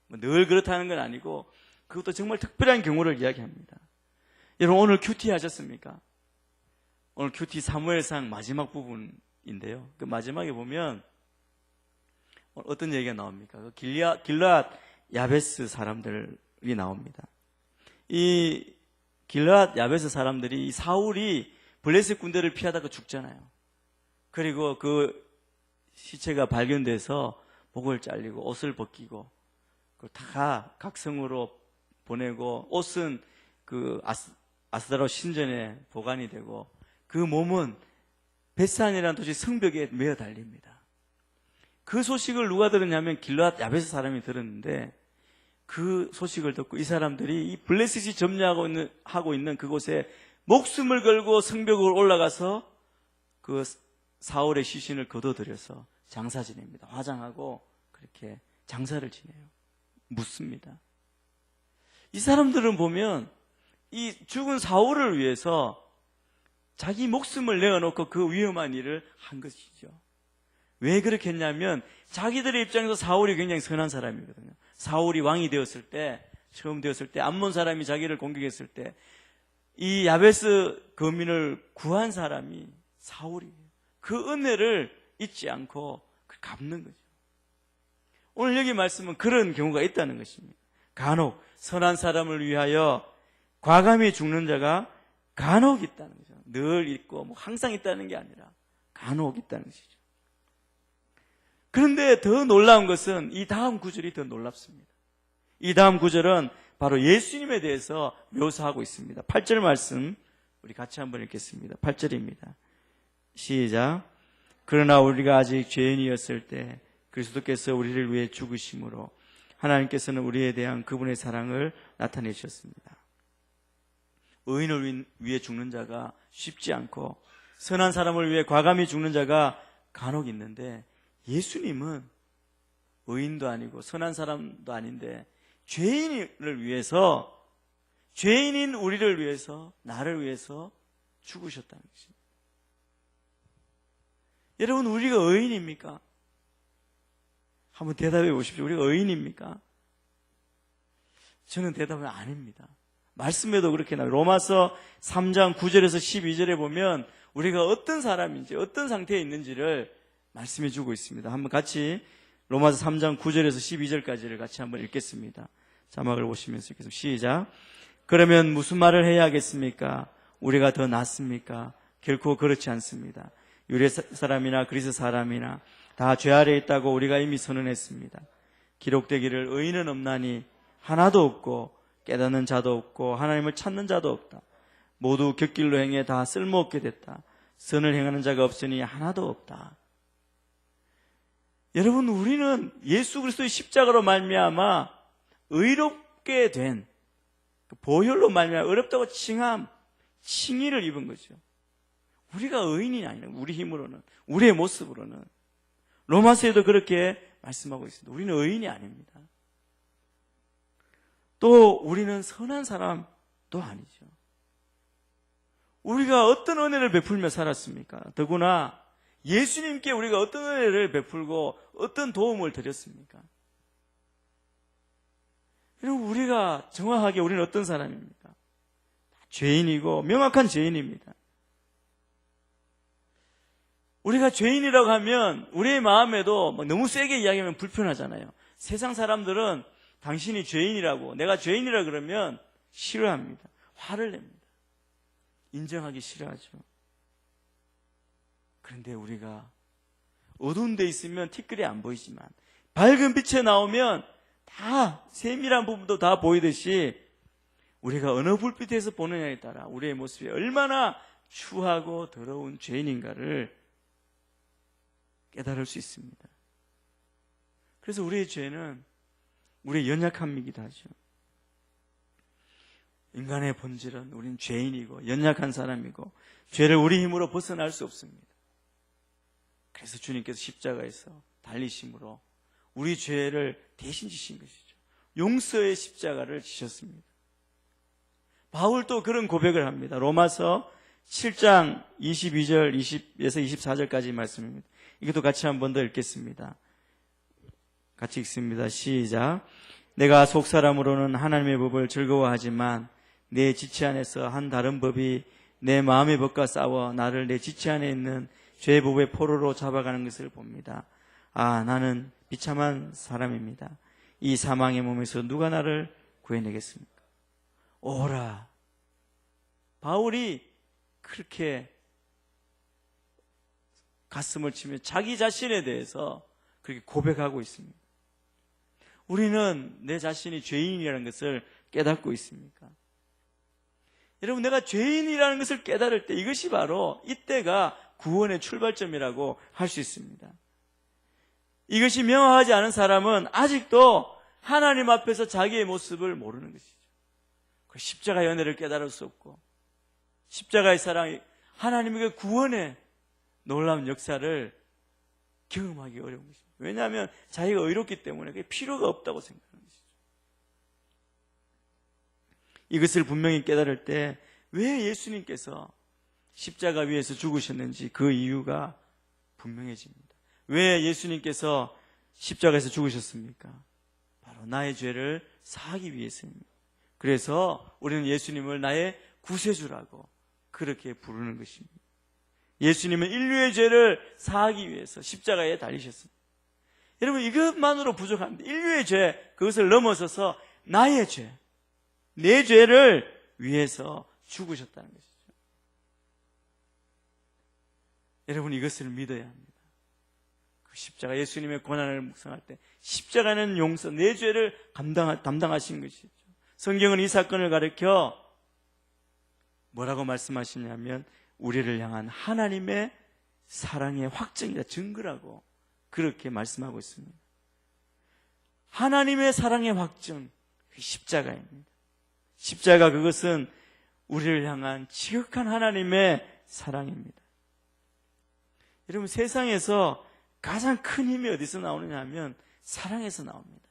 [SPEAKER 2] 늘 그렇다는 건 아니고 그것도 정말 특별한 경우를 이야기합니다. 여러분 오늘 큐티 하셨습니까? 오늘 큐티 사무엘상 마지막 부분인데요. 그 마지막에 보면 어떤 얘기가 나옵니까? 그 길르앗 야베스 사람들이 나옵니다. 이 길르앗 야베스 사람들이 사울이 블레셋 군대를 피하다가 죽잖아요. 그리고 그 시체가 발견돼서 목을 잘리고 옷을 벗기고 다 각성으로 보내고 옷은 그 아스다로 신전에 보관이 되고 그 몸은 베산이라는 도시 성벽에 매어 달립니다. 그 소식을 누가 들었냐면 길르앗 야베스 사람이 들었는데 그 소식을 듣고 이 사람들이 이 블레셋이 점령하고 있는 그곳에 목숨을 걸고 성벽으로 올라가서 그 사울의 시신을 거둬들여서 장사 지냅니다. 화장하고 그렇게 장사를 지내요. 묻습니다. 이 사람들은 보면 이 죽은 사울을 위해서 자기 목숨을 내어놓고 그 위험한 일을 한 것이죠. 왜 그렇게 했냐면 자기들의 입장에서 사울이 굉장히 선한 사람이거든요. 사울이 왕이 되었을 때, 처음 되었을 때 암몬 사람이 자기를 공격했을 때 이 야베스 거민을 구한 사람이 사울이에요. 그 은혜를 잊지 않고 갚는 거죠. 오늘 여기 말씀은 그런 경우가 있다는 것입니다. 간혹 선한 사람을 위하여 과감히 죽는 자가 간혹 있다는 거죠. 늘 있고 항상 있다는 게 아니라 간혹 있다는 것이죠. 그런데 더 놀라운 것은 이 다음 구절이 더 놀랍습니다. 이 다음 구절은 바로 예수님에 대해서 묘사하고 있습니다. 8절 말씀 우리 같이 한번 읽겠습니다. 8절입니다. 시작. 그러나 우리가 아직 죄인이었을 때 그리스도께서 우리를 위해 죽으심으로 하나님께서는 우리에 대한 그분의 사랑을 나타내셨습니다. 의인을 위해 죽는 자가 쉽지 않고 선한 사람을 위해 과감히 죽는 자가 간혹 있는데 예수님은 의인도 아니고 선한 사람도 아닌데 죄인을 위해서, 죄인인 우리를 위해서, 나를 위해서 죽으셨다는 것입니다. 여러분, 우리가 의인입니까? 한번 대답해 보십시오. 우리가 의인입니까? 저는 대답은 아닙니다. 말씀에도 그렇게 나와요. 로마서 3장 9절에서 12절에 보면 우리가 어떤 사람인지, 어떤 상태에 있는지를 말씀해 주고 있습니다. 한번 같이 로마서 3장 9절에서 12절까지를 같이 한번 읽겠습니다. 자막을 보시면서 읽겠습니다. 시작. 그러면 무슨 말을 해야 하겠습니까? 우리가 더 낫습니까? 결코 그렇지 않습니다. 유대 사람이나 그리스 사람이나 다 죄 아래 있다고 우리가 이미 선언했습니다. 기록되기를 의인은 없나니 하나도 없고 깨닫는 자도 없고 하나님을 찾는 자도 없다. 모두 곁길로 행해 다 쓸모없게 됐다. 선을 행하는 자가 없으니 하나도 없다. 여러분, 우리는 예수 그리스도의 십자가로 말미암아 의롭게 된 보혈로 말미암아 어렵다고 칭의를 입은 거죠. 우리가 의인이 아니라 우리 힘으로는, 우리의 모습으로는. 로마서에도 그렇게 말씀하고 있습니다. 우리는 의인이 아닙니다. 또 우리는 선한 사람도 아니죠. 우리가 어떤 은혜를 베풀며 살았습니까? 더구나 예수님께 우리가 어떤 은혜를 베풀고 어떤 도움을 드렸습니까? 그리고 우리가 정확하게 우리는 어떤 사람입니까? 죄인이고 명확한 죄인입니다. 우리가 죄인이라고 하면 우리의 마음에도 너무 세게 이야기하면 불편하잖아요. 세상 사람들은 당신이 죄인이라고, 내가 죄인이라 그러면 싫어합니다. 화를 냅니다. 인정하기 싫어하죠. 그런데 우리가 어두운 데 있으면 티끌이 안 보이지만 밝은 빛에 나오면 다 세밀한 부분도 다 보이듯이 우리가 어느 불빛에서 보느냐에 따라 우리의 모습이 얼마나 추하고 더러운 죄인인가를 깨달을 수 있습니다. 그래서 우리의 죄는 우리의 연약함이기도 하죠. 인간의 본질은 우린 죄인이고 연약한 사람이고 죄를 우리 힘으로 벗어날 수 없습니다. 그래서 주님께서 십자가에서 달리심으로 우리 죄를 대신 지신 것이죠. 용서의 십자가를 지셨습니다. 바울도 그런 고백을 합니다. 로마서 7장 22절 20에서 24절까지 말씀입니다. 이것도 같이 한 번 더 읽겠습니다. 같이 읽습니다. 시작. 내가 속사람으로는 하나님의 법을 즐거워하지만 내 지체 안에서 한 다른 법이 내 마음의 법과 싸워 나를 내 지체 안에 있는 죄의 법의 포로로 잡아가는 것을 봅니다. 아, 나는 비참한 사람입니다. 이 사망의 몸에서 누가 나를 구해내겠습니까? 오라. 바울이 그렇게 가슴을 치며 자기 자신에 대해서 그렇게 고백하고 있습니다. 우리는 내 자신이 죄인이라는 것을 깨닫고 있습니까? 여러분, 내가 죄인이라는 것을 깨달을 때 이것이 바로 이때가 구원의 출발점이라고 할 수 있습니다. 이것이 명확하지 않은 사람은 아직도 하나님 앞에서 자기의 모습을 모르는 것이죠. 그 십자가의 은혜를 깨달을 수 없고 십자가의 사랑이 하나님의 구원의 놀라운 역사를 경험하기 어려운 것입니다. 왜냐하면 자기가 의롭기 때문에 그게 필요가 없다고 생각하는 것이죠. 이것을 분명히 깨달을 때 왜 예수님께서 십자가 위에서 죽으셨는지 그 이유가 분명해집니다. 왜 예수님께서 십자가에서 죽으셨습니까? 바로 나의 죄를 사하기 위해서입니다. 그래서 우리는 예수님을 나의 구세주라고 그렇게 부르는 것입니다. 예수님은 인류의 죄를 사하기 위해서 십자가에 달리셨습니다. 여러분, 이것만으로 부족합니다. 인류의 죄, 그것을 넘어서서 나의 죄, 내 죄를 위해서 죽으셨다는 것이죠. 여러분, 이것을 믿어야 합니다. 그 십자가, 예수님의 고난을 묵상할 때 십자가는 용서, 내 죄를 담당하신 것이죠. 성경은 이 사건을 가리켜 뭐라고 말씀하시냐면 우리를 향한 하나님의 사랑의 확증이다, 증거라고 그렇게 말씀하고 있습니다. 하나님의 사랑의 확증, 그 십자가입니다. 십자가, 그것은 우리를 향한 지극한 하나님의 사랑입니다. 여러분, 세상에서 가장 큰 힘이 어디서 나오느냐 하면 사랑에서 나옵니다.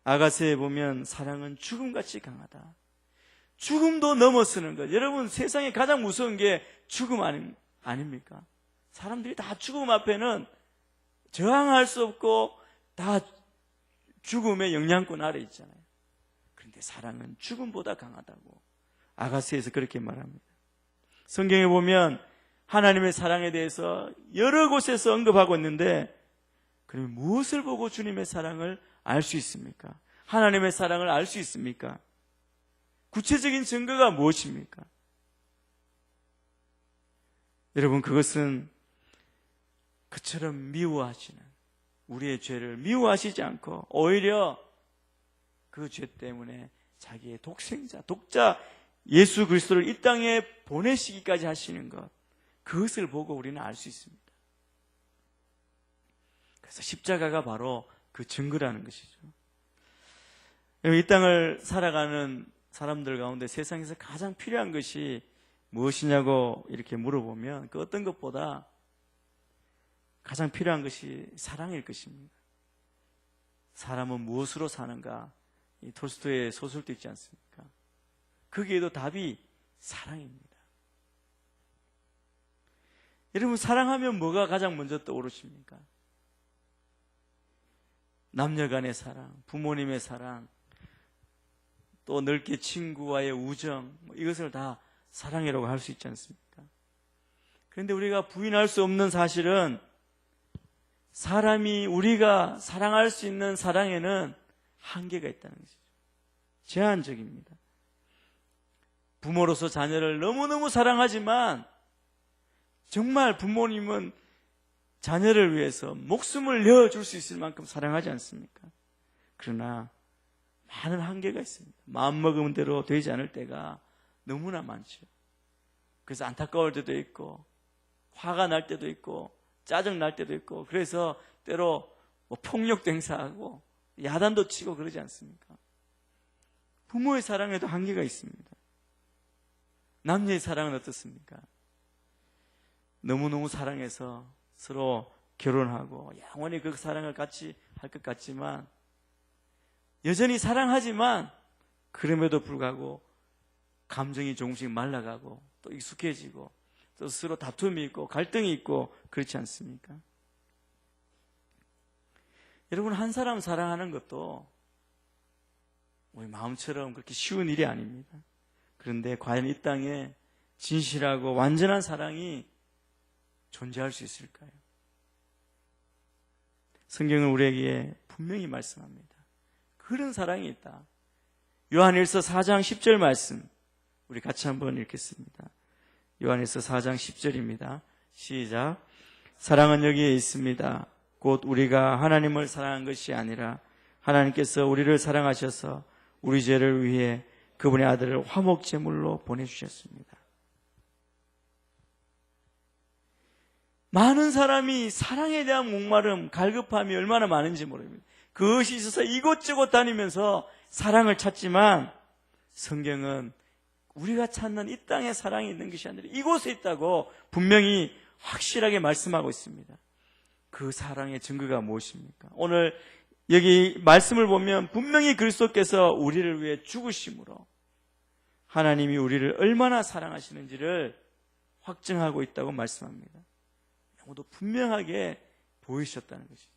[SPEAKER 2] 아가서에 보면 사랑은 죽음같이 강하다. 죽음도 넘어서는 것. 여러분, 세상에 가장 무서운 게 죽음 아닙니까? 사람들이 다 죽음 앞에는 저항할 수 없고 다 죽음의 영향권 아래 있잖아요. 그런데 사랑은 죽음보다 강하다고 아가서에서 그렇게 말합니다. 성경에 보면 하나님의 사랑에 대해서 여러 곳에서 언급하고 있는데, 그러면 무엇을 보고 주님의 사랑을 알 수 있습니까? 하나님의 사랑을 알 수 있습니까? 구체적인 증거가 무엇입니까? 여러분, 그것은 그처럼 미워하시는, 우리의 죄를 미워하시지 않고 오히려 그 죄 때문에 자기의 독자 예수 그리스도를 이 땅에 보내시기까지 하시는 것, 그것을 보고 우리는 알 수 있습니다. 그래서 십자가가 바로 그 증거라는 것이죠. 이 땅을 살아가는 사람들 가운데 세상에서 가장 필요한 것이 무엇이냐고 이렇게 물어보면 그 어떤 것보다 가장 필요한 것이 사랑일 것입니다. 사람은 무엇으로 사는가? 이 톨스토이의 소설도 있지 않습니까? 거기에도 답이 사랑입니다. 여러분, 사랑하면 뭐가 가장 먼저 떠오르십니까? 남녀 간의 사랑, 부모님의 사랑, 또 넓게 친구와의 우정, 이것을 다 사랑이라고 할 수 있지 않습니까? 그런데 우리가 부인할 수 없는 사실은 사람이 우리가 사랑할 수 있는 사랑에는 한계가 있다는 것이죠. 제한적입니다. 부모로서 자녀를 너무너무 사랑하지만 정말 부모님은 자녀를 위해서 목숨을 내어줄 수 있을 만큼 사랑하지 않습니까? 그러나 많은 한계가 있습니다. 마음먹은 대로 되지 않을 때가 너무나 많죠. 그래서 안타까울 때도 있고 화가 날 때도 있고 짜증 날 때도 있고, 그래서 때로 폭력도 행사하고 야단도 치고 그러지 않습니까? 부모의 사랑에도 한계가 있습니다. 남녀의 사랑은 어떻습니까? 너무너무 사랑해서 서로 결혼하고 영원히 그 사랑을 같이 할 것 같지만, 여전히 사랑하지만 그럼에도 불구하고 감정이 조금씩 말라가고 또 익숙해지고 또 서로 다툼이 있고 갈등이 있고 그렇지 않습니까? 여러분, 한 사람 사랑하는 것도 우리 마음처럼 그렇게 쉬운 일이 아닙니다. 그런데 과연 이 땅에 진실하고 완전한 사랑이 존재할 수 있을까요? 성경은 우리에게 분명히 말씀합니다. 그런 사랑이 있다. 요한일서 4장 10절 말씀 우리 같이 한번 읽겠습니다. 요한일서 4장 10절입니다. 시작. 사랑은 여기에 있습니다. 곧 우리가 하나님을 사랑한 것이 아니라 하나님께서 우리를 사랑하셔서 우리 죄를 위해 그분의 아들을 화목제물로 보내주셨습니다. 많은 사람이 사랑에 대한 목마름, 갈급함이 얼마나 많은지 모릅니다. 그것이 있어서 이곳저곳 다니면서 사랑을 찾지만, 성경은 우리가 찾는 이 땅에 사랑이 있는 것이 아니라 이곳에 있다고 분명히 확실하게 말씀하고 있습니다. 그 사랑의 증거가 무엇입니까? 오늘 여기 말씀을 보면 분명히 그리스도께서 우리를 위해 죽으심으로 하나님이 우리를 얼마나 사랑하시는지를 확증하고 있다고 말씀합니다. 너무도 분명하게 보이셨다는 것이죠.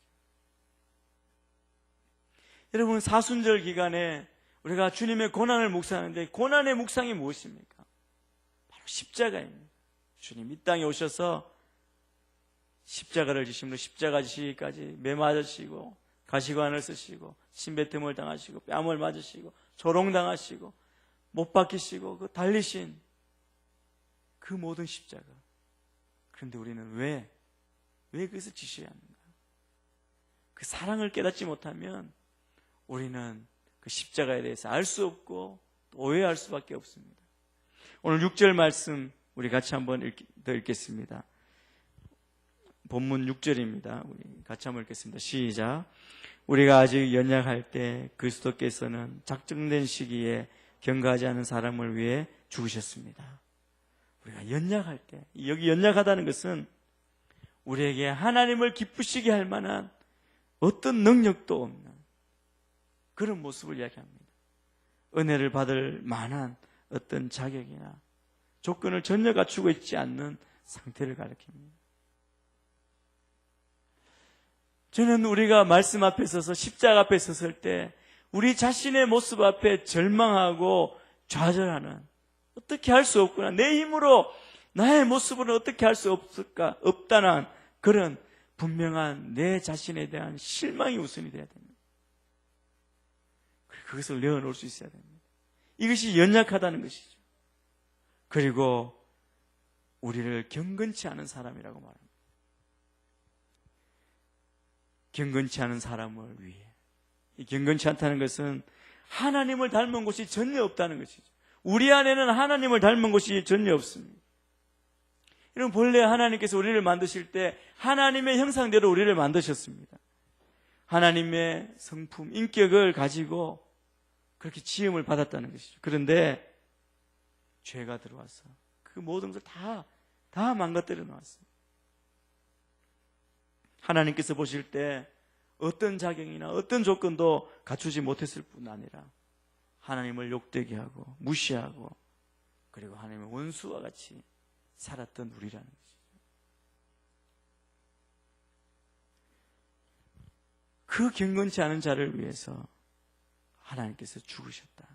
[SPEAKER 2] 여러분, 사순절 기간에 우리가 주님의 고난을 묵상하는데, 고난의 묵상이 무엇입니까? 바로 십자가입니다. 주님 이 땅에 오셔서 십자가를 지심으로 십자가 지시기까지 매 맞으시고 가시관을 쓰시고 침뱉음을 당하시고 뺨을 맞으시고 조롱당하시고 못 박히시고 그 달리신 그 모든 십자가. 그런데 우리는 왜 그것을 지셔야 하는가? 그 사랑을 깨닫지 못하면 우리는 그 십자가에 대해서 알 수 없고 오해할 수밖에 없습니다. 오늘 6절 말씀 우리 같이 한번 더 읽겠습니다. 본문 6절입니다. 우리 같이 한번 읽겠습니다. 시작. 우리가 아직 연약할 때 그리스도께서는 작정된 시기에 경가하지 않은 사람을 위해 죽으셨습니다. 우리가 연약할 때, 여기 연약하다는 것은 우리에게 하나님을 기쁘시게 할 만한 어떤 능력도 없는 그런 모습을 이야기합니다. 은혜를 받을 만한 어떤 자격이나 조건을 전혀 갖추고 있지 않는 상태를 가리킵니다. 저는 우리가 말씀 앞에 서서 십자가 앞에 섰을 때 우리 자신의 모습 앞에 절망하고 좌절하는, 어떻게 할 수 없구나, 내 힘으로 나의 모습으로 어떻게 할 수 없을까, 없다는 그런 분명한 내 자신에 대한 실망이 우선이 되어야 됩니다. 그것을 내어놓을 수 있어야 됩니다. 이것이 연약하다는 것이죠. 그리고 우리를 경건치 않은 사람이라고 말합니다. 경건치 않은 사람을 위해. 이 경건치 않다는 것은 하나님을 닮은 곳이 전혀 없다는 것이죠. 우리 안에는 하나님을 닮은 곳이 전혀 없습니다. 여러분, 본래 하나님께서 우리를 만드실 때 하나님의 형상대로 우리를 만드셨습니다. 하나님의 성품, 인격을 가지고 그렇게 지음을 받았다는 것이죠. 그런데 죄가 들어와서 그 모든 것을 다 망가뜨려 놓았습니다. 하나님께서 보실 때 어떤 자격이나 어떤 조건도 갖추지 못했을 뿐 아니라 하나님을 욕되게 하고 무시하고 그리고 하나님의 원수와 같이 살았던 우리라는 것이죠. 그 경건치 않은 자를 위해서 하나님께서 죽으셨다.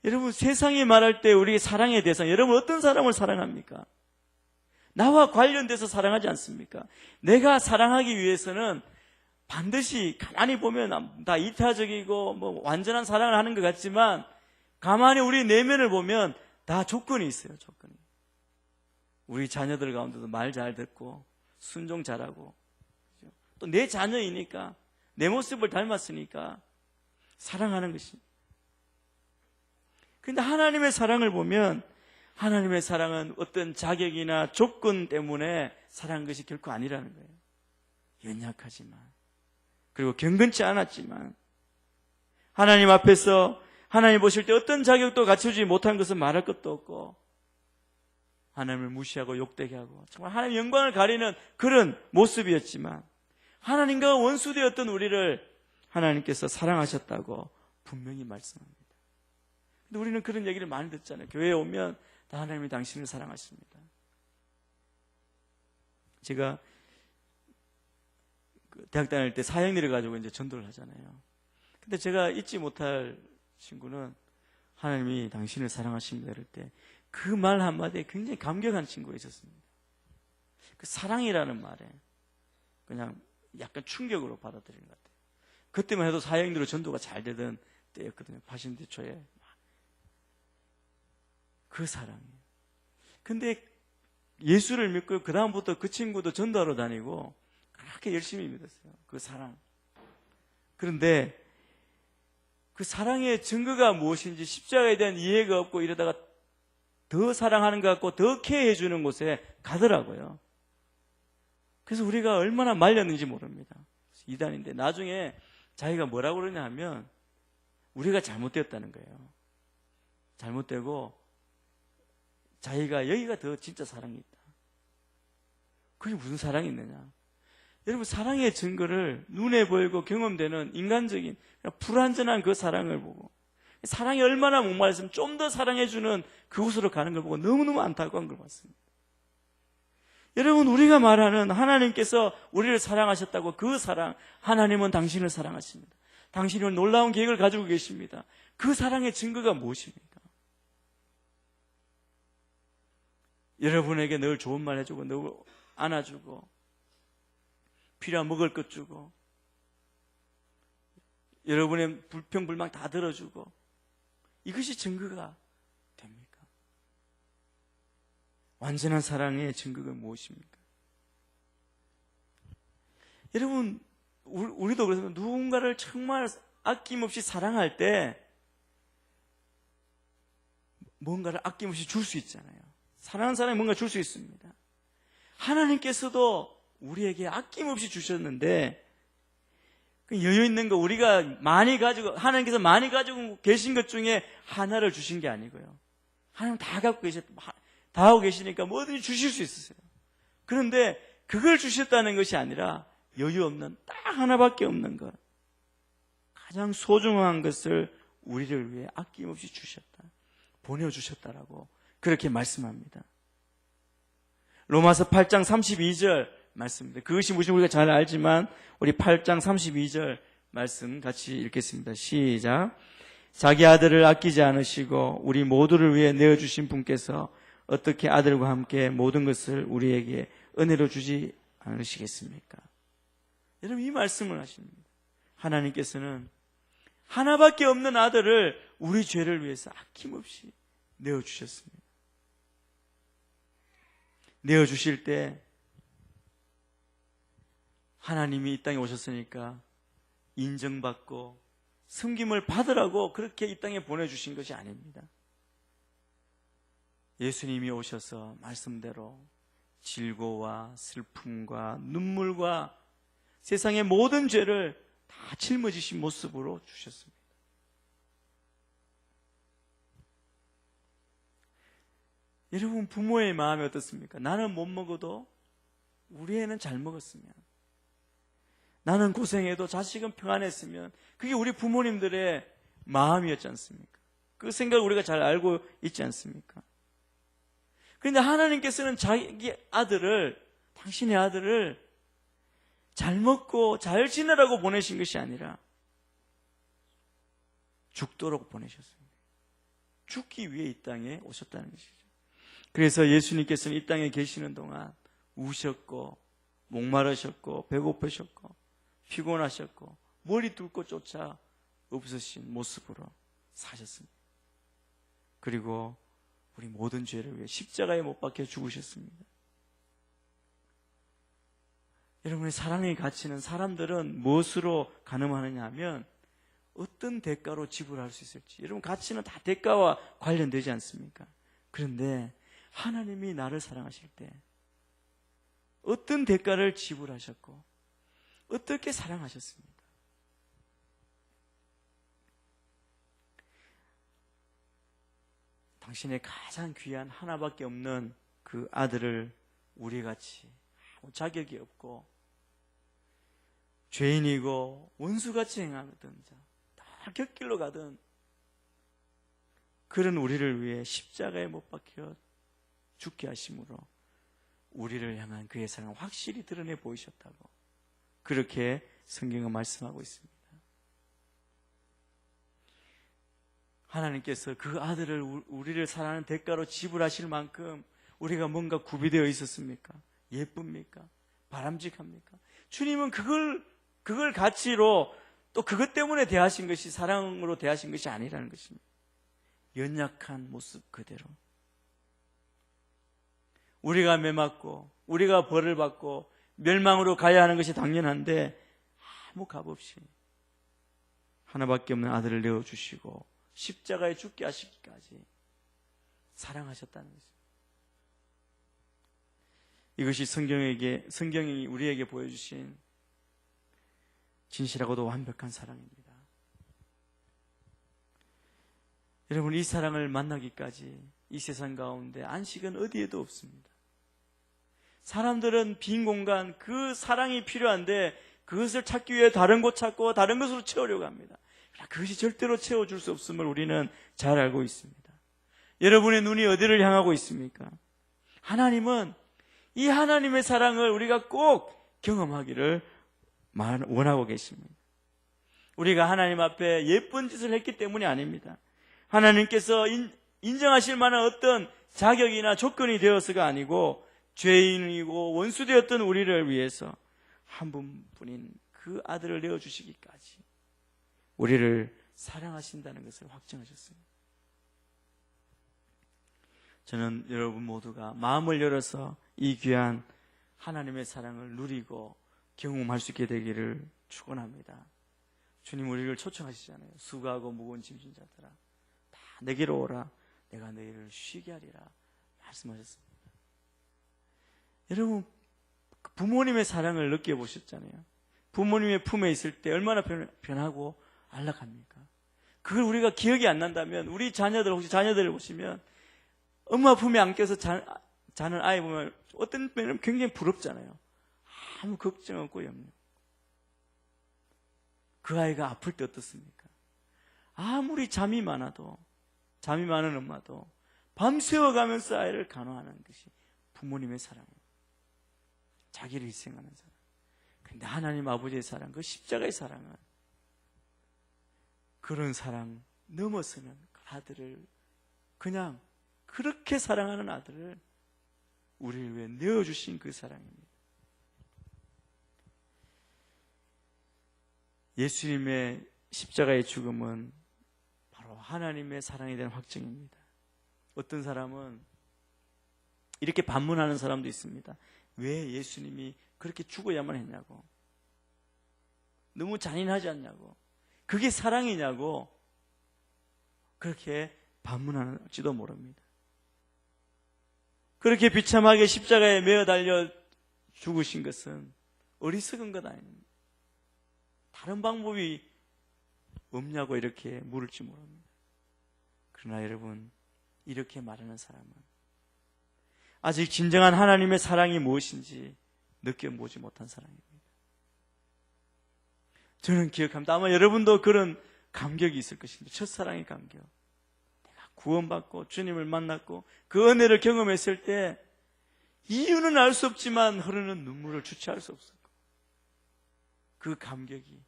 [SPEAKER 2] 여러분, 세상이 말할 때 우리 사랑의 대상, 여러분 어떤 사람을 사랑합니까? 나와 관련돼서 사랑하지 않습니까? 내가 사랑하기 위해서는 반드시 가만히 보면 다 이타적이고 뭐 완전한 사랑을 하는 것 같지만 가만히 우리 내면을 보면 다 조건이 있어요. 조건이. 우리 자녀들 가운데도 말 잘 듣고 순종 잘하고 또 내 자녀이니까 내 모습을 닮았으니까 사랑하는 것입니다. 그런데 하나님의 사랑을 보면 하나님의 사랑은 어떤 자격이나 조건 때문에 사랑한 것이 결코 아니라는 거예요. 연약하지만 그리고 경건치 않았지만 하나님 앞에서 하나님 보실 때 어떤 자격도 갖추지 못한 것은 말할 것도 없고 하나님을 무시하고 욕되게 하고 정말 하나님의 영광을 가리는 그런 모습이었지만 하나님과 원수되었던 우리를 하나님께서 사랑하셨다고 분명히 말씀합니다. 근데 우리는 그런 얘기를 많이 듣잖아요. 교회에 오면 다 하나님이 당신을 사랑하십니다. 제가 대학 다닐 때 사형리를 가지고 이제 전도를 하잖아요. 근데 제가 잊지 못할 친구는 하나님이 당신을 사랑하십니다 이럴 때 그 말 한마디에 굉장히 감격한 친구가 있었습니다. 그 사랑이라는 말에 그냥 약간 충격으로 받아들인 것 같아요. 그때만 해도 사형리로 전도가 잘 되던 때였거든요. 80대 초에. 그 사랑이에요. 근데 예수를 믿고 그 다음부터 그 친구도 전도하러 다니고 그렇게 열심히 믿었어요. 그 사랑. 그런데 그 사랑의 증거가 무엇인지 십자가에 대한 이해가 없고 이러다가 더 사랑하는 것 같고 더 케어해 주는 곳에 가더라고요. 그래서 우리가 얼마나 말렸는지 모릅니다. 이단인데 나중에 자기가 뭐라고 그러냐 하면 우리가 잘못되었다는 거예요. 잘못되고 자기가 여기가 더 진짜 사랑이 있다. 그게 무슨 사랑이 있느냐? 여러분 사랑의 증거를 눈에 보이고 경험되는 인간적인 불완전한 그 사랑을 보고 사랑이 얼마나 목말랐으면 좀 더 사랑해주는 그곳으로 가는 걸 보고 너무너무 안타까운 걸 봤습니다. 여러분 우리가 말하는 하나님께서 우리를 사랑하셨다고 그 사랑 하나님은 당신을 사랑하십니다. 당신은 놀라운 계획을 가지고 계십니다. 그 사랑의 증거가 무엇입니까? 여러분에게 늘 좋은 말 해주고 늘 안아주고 필요한 먹을 것 주고 여러분의 불평불만 다 들어주고 이것이 증거가 됩니까? 완전한 사랑의 증거가 무엇입니까? 여러분 우리도 그래서 누군가를 정말 아낌없이 사랑할 때 뭔가를 아낌없이 줄 수 있잖아요. 사랑하는 사람이 뭔가 줄 수 있습니다. 하나님께서도 우리에게 아낌없이 주셨는데 그 여유 있는 거 우리가 많이 가지고 하나님께서 많이 가지고 계신 것 중에 하나를 주신 게 아니고요. 하나님 다 갖고 다 하고 계시니까 뭐든지 주실 수 있으세요. 그런데 그걸 주셨다는 것이 아니라 여유 없는 딱 하나밖에 없는 것 가장 소중한 것을 우리를 위해 아낌없이 주셨다. 보내주셨다라고 그렇게 말씀합니다. 로마서 8장 32절 말씀입니다. 그것이 무엇인지 우리가 잘 알지만 우리 8장 32절 말씀 같이 읽겠습니다. 시작. 자기 아들을 아끼지 않으시고 우리 모두를 위해 내어주신 분께서 어떻게 아들과 함께 모든 것을 우리에게 은혜로 주지 않으시겠습니까? 여러분 이 말씀을 하십니다. 하나님께서는 하나밖에 없는 아들을 우리 죄를 위해서 아낌없이 내어주셨습니다. 내어주실 때 하나님이 이 땅에 오셨으니까 인정받고 섬김을 받으라고 그렇게 이 땅에 보내주신 것이 아닙니다. 예수님이 오셔서 말씀대로 질고와 슬픔과 눈물과 세상의 모든 죄를 다 짊어지신 모습으로 주셨습니다. 여러분 부모의 마음이 어떻습니까? 나는 못 먹어도 우리 애는 잘 먹었으면, 나는 고생해도 자식은 평안했으면, 그게 우리 부모님들의 마음이었지 않습니까? 그 생각을 우리가 잘 알고 있지 않습니까? 그런데 하나님께서는 자기 아들을, 당신의 아들을 잘 먹고 잘 지내라고 보내신 것이 아니라 죽도록 보내셨습니다. 죽기 위해 이 땅에 오셨다는 것이죠. 그래서 예수님께서는 이 땅에 계시는 동안 우셨고 목마르셨고 배고프셨고 피곤하셨고 머리 둘 곳조차 없으신 모습으로 사셨습니다. 그리고 우리 모든 죄를 위해 십자가에 못 박혀 죽으셨습니다. 여러분의 사랑의 가치는 사람들은 무엇으로 가늠하느냐 하면 어떤 대가로 지불할 수 있을지. 여러분, 가치는 다 대가와 관련되지 않습니까? 그런데 하나님이 나를 사랑하실 때 어떤 대가를 지불하셨고 어떻게 사랑하셨습니까? 당신의 가장 귀한 하나밖에 없는 그 아들을 우리같이 아무 자격이 없고 죄인이고 원수같이 행하던 자, 다 곁길로 가던 그런 우리를 위해 십자가에 못 박혀 죽게 하심으로 우리를 향한 그의 사랑을 확실히 드러내 보이셨다고 그렇게 성경은 말씀하고 있습니다. 하나님께서 그 아들을 우리를 사랑하는 대가로 지불하실 만큼 우리가 뭔가 구비되어 있었습니까? 예쁩니까? 바람직합니까? 주님은 그걸 가치로 또 그것 때문에 대하신 것이 사랑으로 대하신 것이 아니라는 것입니다. 연약한 모습 그대로 우리가 매맞고 우리가 벌을 받고 멸망으로 가야 하는 것이 당연한데 아무 값 없이 하나밖에 없는 아들을 내어주시고 십자가에 죽게 하시기까지 사랑하셨다는 것입니다. 이것이 성경이 우리에게 보여주신 진실하고도 완벽한 사랑입니다. 여러분, 이 사랑을 만나기까지 이 세상 가운데 안식은 어디에도 없습니다. 사람들은 빈 공간, 그 사랑이 필요한데 그것을 찾기 위해 다른 곳 찾고 다른 것으로 채우려고 합니다. 그러나 그것이 절대로 채워줄 수 없음을 우리는 잘 알고 있습니다. 여러분의 눈이 어디를 향하고 있습니까? 하나님은 이 하나님의 사랑을 우리가 꼭 경험하기를 원하고 계십니다. 우리가 하나님 앞에 예쁜 짓을 했기 때문이 아닙니다. 하나님께서 인정하실 만한 어떤 자격이나 조건이 되어서가 아니고 죄인이고 원수되었던 우리를 위해서 한 분뿐인 그 아들을 내어주시기까지 우리를 사랑하신다는 것을 확증하셨습니다. 저는 여러분 모두가 마음을 열어서 이 귀한 하나님의 사랑을 누리고 경험할 수 있게 되기를 축원합니다. 주님 우리를 초청하시잖아요. 수고하고 무거운 짐진 자들아 다 내게로 오라 내가 너희를 쉬게 하리라 말씀하셨습니다. 여러분 부모님의 사랑을 느껴보셨잖아요. 부모님의 품에 있을 때 얼마나 편하고 안락합니까? 그걸 우리가 기억이 안 난다면 우리 자녀들 혹시 자녀들을 보시면 엄마 품에 안겨서 자는 아이 보면 어떤 면은 굉장히 부럽잖아요. 아무 걱정 없고 염려. 그 아이가 아플 때 어떻습니까? 아무리 잠이 많은 엄마도 밤새워 가면서 아이를 간호하는 것이 부모님의 사랑이에요. 자기를 희생하는 사랑. 근데 하나님 아버지의 사랑, 그 십자가의 사랑은 그런 사랑 넘어서는 그 아들을 그냥 그렇게 사랑하는 아들을 우리를 위해 내어주신 그 사랑입니다. 예수님의 십자가의 죽음은 바로 하나님의 사랑에 대한 확증입니다. 어떤 사람은 이렇게 반문하는 사람도 있습니다. 왜 예수님이 그렇게 죽어야만 했냐고, 너무 잔인하지 않냐고, 그게 사랑이냐고 그렇게 반문할지도 모릅니다. 그렇게 비참하게 십자가에 매어 달려 죽으신 것은 어리석은 것 아닙니다. 다른 방법이 없냐고 이렇게 물을지 모릅니다. 그러나 여러분, 이렇게 말하는 사람은 아직 진정한 하나님의 사랑이 무엇인지 느껴보지 못한 사람입니다. 저는 기억합니다. 아마 여러분도 그런 감격이 있을 것입니다. 첫사랑의 감격. 내가 구원받고 주님을 만났고 그 은혜를 경험했을 때 이유는 알 수 없지만 흐르는 눈물을 주체할 수 없었고 그 감격이,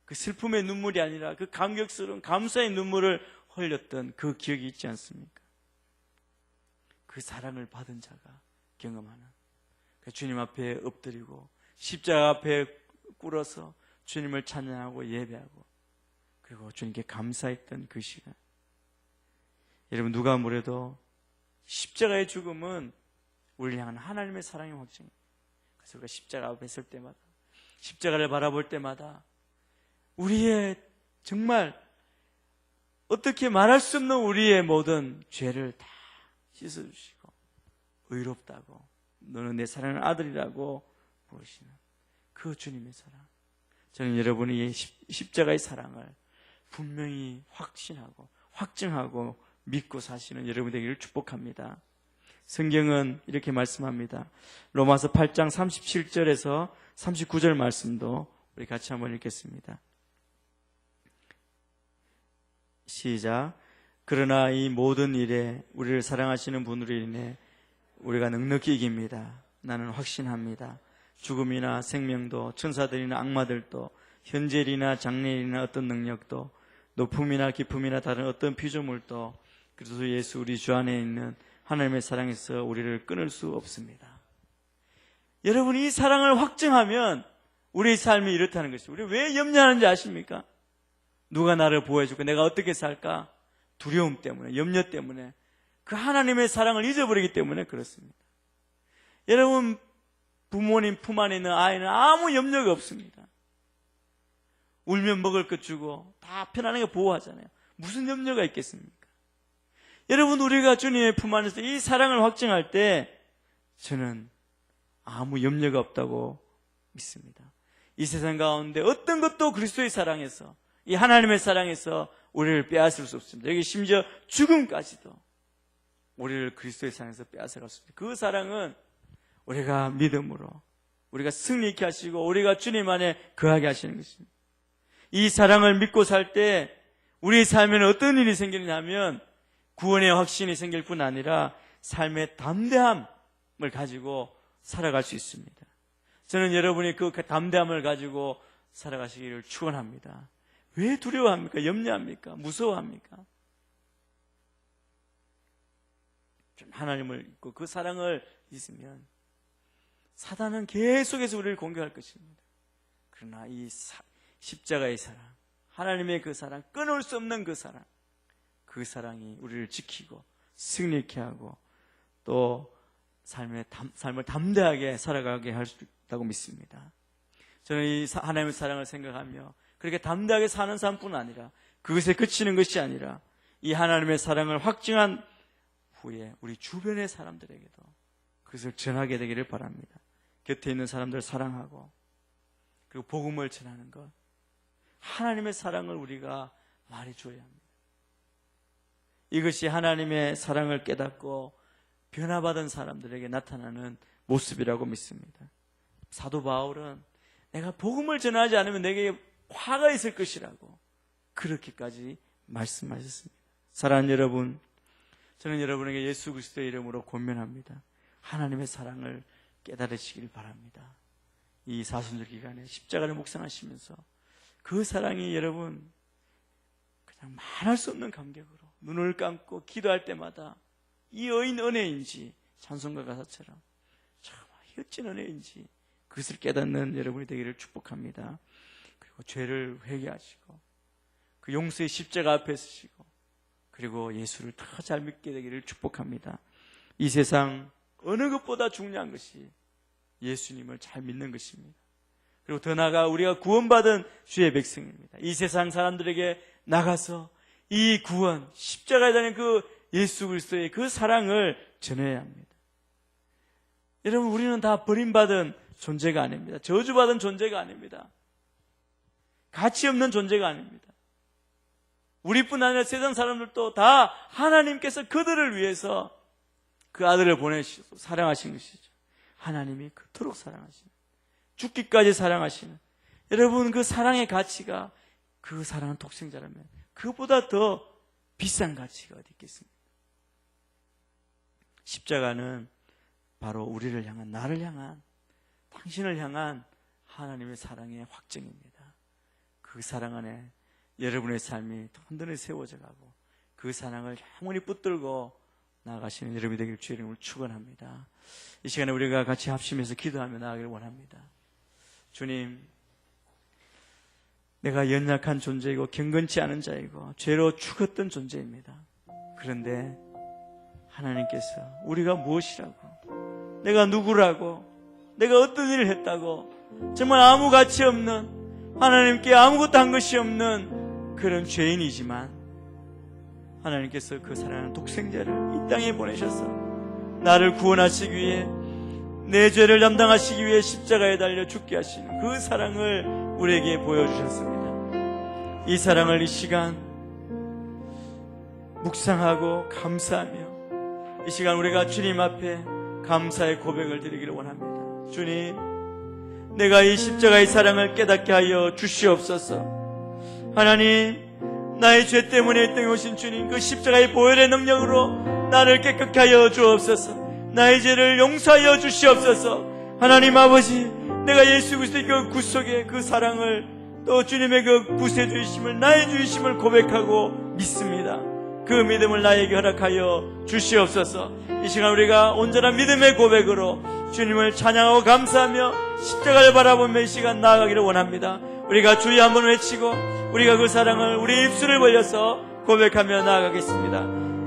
[SPEAKER 2] 그 슬픔의 눈물이 아니라 그 감격스러운 감사의 눈물을 흘렸던 그 기억이 있지 않습니까? 그 사랑을 받은 자가 경험하는, 주님 앞에 엎드리고 십자가 앞에 꿇어서 주님을 찬양하고 예배하고 그리고 주님께 감사했던 그 시간. 여러분, 누가 뭐래도 십자가의 죽음은 우리를 향한 하나님의 사랑의 확증입니다. 그래서 우리가 십자가 앞에 설 때마다, 십자가를 바라볼 때마다 우리의 정말 어떻게 말할 수 없는 우리의 모든 죄를 다 씻어주시고 의롭다고, 너는 내 사랑하는 아들이라고 부르시는 그 주님의 사랑. 저는 여러분이 이 십자가의 사랑을 분명히 확신하고 확증하고 믿고 사시는 여러분 되기를 축복합니다. 성경은 이렇게 말씀합니다. 로마서 8장 37절에서 39절 말씀도 우리 같이 한번 읽겠습니다. 시작. 그러나 이 모든 일에 우리를 사랑하시는 분으로 인해 우리가 넉넉히 이깁니다. 나는 확신합니다. 죽음이나 생명도, 천사들이나 악마들도, 현재일이나 장래일이나 어떤 능력도, 높음이나 깊음이나 다른 어떤 피조물도 그리스도 예수 우리 주 안에 있는 하나님의 사랑에서 우리를 끊을 수 없습니다. 여러분, 이 사랑을 확증하면 우리의 삶이 이렇다는 것이죠. 우리 왜 염려하는지 아십니까? 누가 나를 보호해줄까? 내가 어떻게 살까? 두려움 때문에, 염려 때문에, 그 하나님의 사랑을 잊어버리기 때문에 그렇습니다. 여러분, 부모님 품 안에 있는 아이는 아무 염려가 없습니다. 울면 먹을 것 주고 다 편안하게 보호하잖아요. 무슨 염려가 있겠습니까? 여러분, 우리가 주님의 품 안에서 이 사랑을 확증할 때 저는 아무 염려가 없다고 믿습니다. 이 세상 가운데 어떤 것도 그리스도의 사랑에서, 이 하나님의 사랑에서 우리를 빼앗을 수 없습니다. 여기 심지어 죽음까지도 우리를 그리스도의 사랑에서 빼앗아갈 수 없습니다. 그 사랑은 우리가 믿음으로 우리가 승리케 하시고 우리가 주님 안에 거하게 하시는 것입니다. 이 사랑을 믿고 살 때 우리의 삶에는 어떤 일이 생기냐면 구원의 확신이 생길 뿐 아니라 삶의 담대함을 가지고 살아갈 수 있습니다. 저는 여러분이 그 담대함을 가지고 살아가시기를 축원합니다. 왜 두려워합니까? 염려합니까? 무서워합니까? 하나님을 믿고 그 사랑을 있으면 사단은 계속해서 우리를 공격할 것입니다. 그러나 이 십자가의 사랑, 하나님의 그 사랑, 끊을 수 없는 그 사랑, 그 사랑이 우리를 지키고 승리케 하고 또 삶을 담대하게 살아가게 할 수 있다고 믿습니다. 저는 이 하나님의 사랑을 생각하며 그렇게 담대하게 사는 삶뿐 아니라 그것에 그치는 것이 아니라 이 하나님의 사랑을 확증한 후에 우리 주변의 사람들에게도 그것을 전하게 되기를 바랍니다. 곁에 있는 사람들을 사랑하고 그리고 복음을 전하는 것, 하나님의 사랑을 우리가 말해줘야 합니다. 이것이 하나님의 사랑을 깨닫고 변화받은 사람들에게 나타나는 모습이라고 믿습니다. 사도 바울은 내가 복음을 전하지 않으면 내게 화가 있을 것이라고 그렇게까지 말씀하셨습니다. 사랑하는 여러분, 저는 여러분에게 예수 그리스도의 이름으로 권면합니다. 하나님의 사랑을 깨달으시길 바랍니다. 이 사순절 기간에 십자가를 묵상하시면서 그 사랑이 여러분 그냥 말할 수 없는 감격으로 눈을 감고 기도할 때마다 이 어인 은혜인지 찬송가 가사처럼 정말 어찌 은혜인지 그것을 깨닫는 여러분이 되기를 축복합니다. 그리고 죄를 회개하시고 그 용서의 십자가 앞에 서시고 그리고 예수를 더 잘 믿게 되기를 축복합니다. 이 세상 어느 것보다 중요한 것이 예수님을 잘 믿는 것입니다. 그리고 더 나아가 우리가 구원받은 주의 백성입니다. 이 세상 사람들에게 나가서 이 구원, 십자가에 달린 그 예수 그리스도의 그 사랑을 전해야 합니다. 여러분, 우리는 다 버림받은 존재가 아닙니다. 저주받은 존재가 아닙니다. 가치 없는 존재가 아닙니다. 우리뿐 아니라 세상 사람들도 다 하나님께서 그들을 위해서 그 아들을 보내시고 사랑하신 것이죠. 하나님이 그토록 사랑하시는, 죽기까지 사랑하시는, 여러분 그 사랑의 가치가, 그 사랑은 독생자라면 그보다 더 비싼 가치가 어디 있겠습니까? 십자가는 바로 우리를 향한, 나를 향한, 당신을 향한 하나님의 사랑의 확증입니다. 그 사랑 안에 여러분의 삶이 든든히 세워져 가고 그 사랑을 영원히 붙들고 나아가시는 여러분이 되길 주의 이름으로 축원합니다. 이 시간에 우리가 같이 합심해서 기도하며 나아가기를 원합니다. 주님, 내가 연약한 존재이고 경건치 않은 자이고 죄로 죽었던 존재입니다. 그런데 하나님께서 우리가 무엇이라고, 내가 누구라고, 내가 어떤 일을 했다고, 정말 아무 가치 없는, 하나님께 아무것도 한 것이 없는 그런 죄인이지만 하나님께서 그 사랑하는 독생자를 이 땅에 보내셔서 나를 구원하시기 위해, 내 죄를 담당하시기 위해 십자가에 달려 죽게 하시는 그 사랑을 우리에게 보여주셨습니다. 이 사랑을 이 시간 묵상하고 감사하며 이 시간 우리가 주님 앞에 감사의 고백을 드리기를 원합니다. 주님, 내가 이 십자가의 사랑을 깨닫게 하여 주시옵소서. 하나님, 나의 죄 때문에 이 땅에 오신 주님, 그 십자가의 보혈의 능력으로 나를 깨끗게 하여 주옵소서. 나의 죄를 용서하여 주시옵소서. 하나님 아버지, 내가 예수 그리스도의 그 구속의 그 사랑을, 또 주님의 그 구세주이심을, 나의 주이심을 고백하고 믿습니다. 그 믿음을 나에게 허락하여 주시옵소서. 이 시간 우리가 온전한 믿음의 고백으로 주님을 찬양하고 감사하며 십자가를 바라보며 이 시간 나아가기를 원합니다. 우리가 주여 한번 외치고 우리가 그 사랑을 우리 입술을 벌려서 고백하며 나아가겠습니다.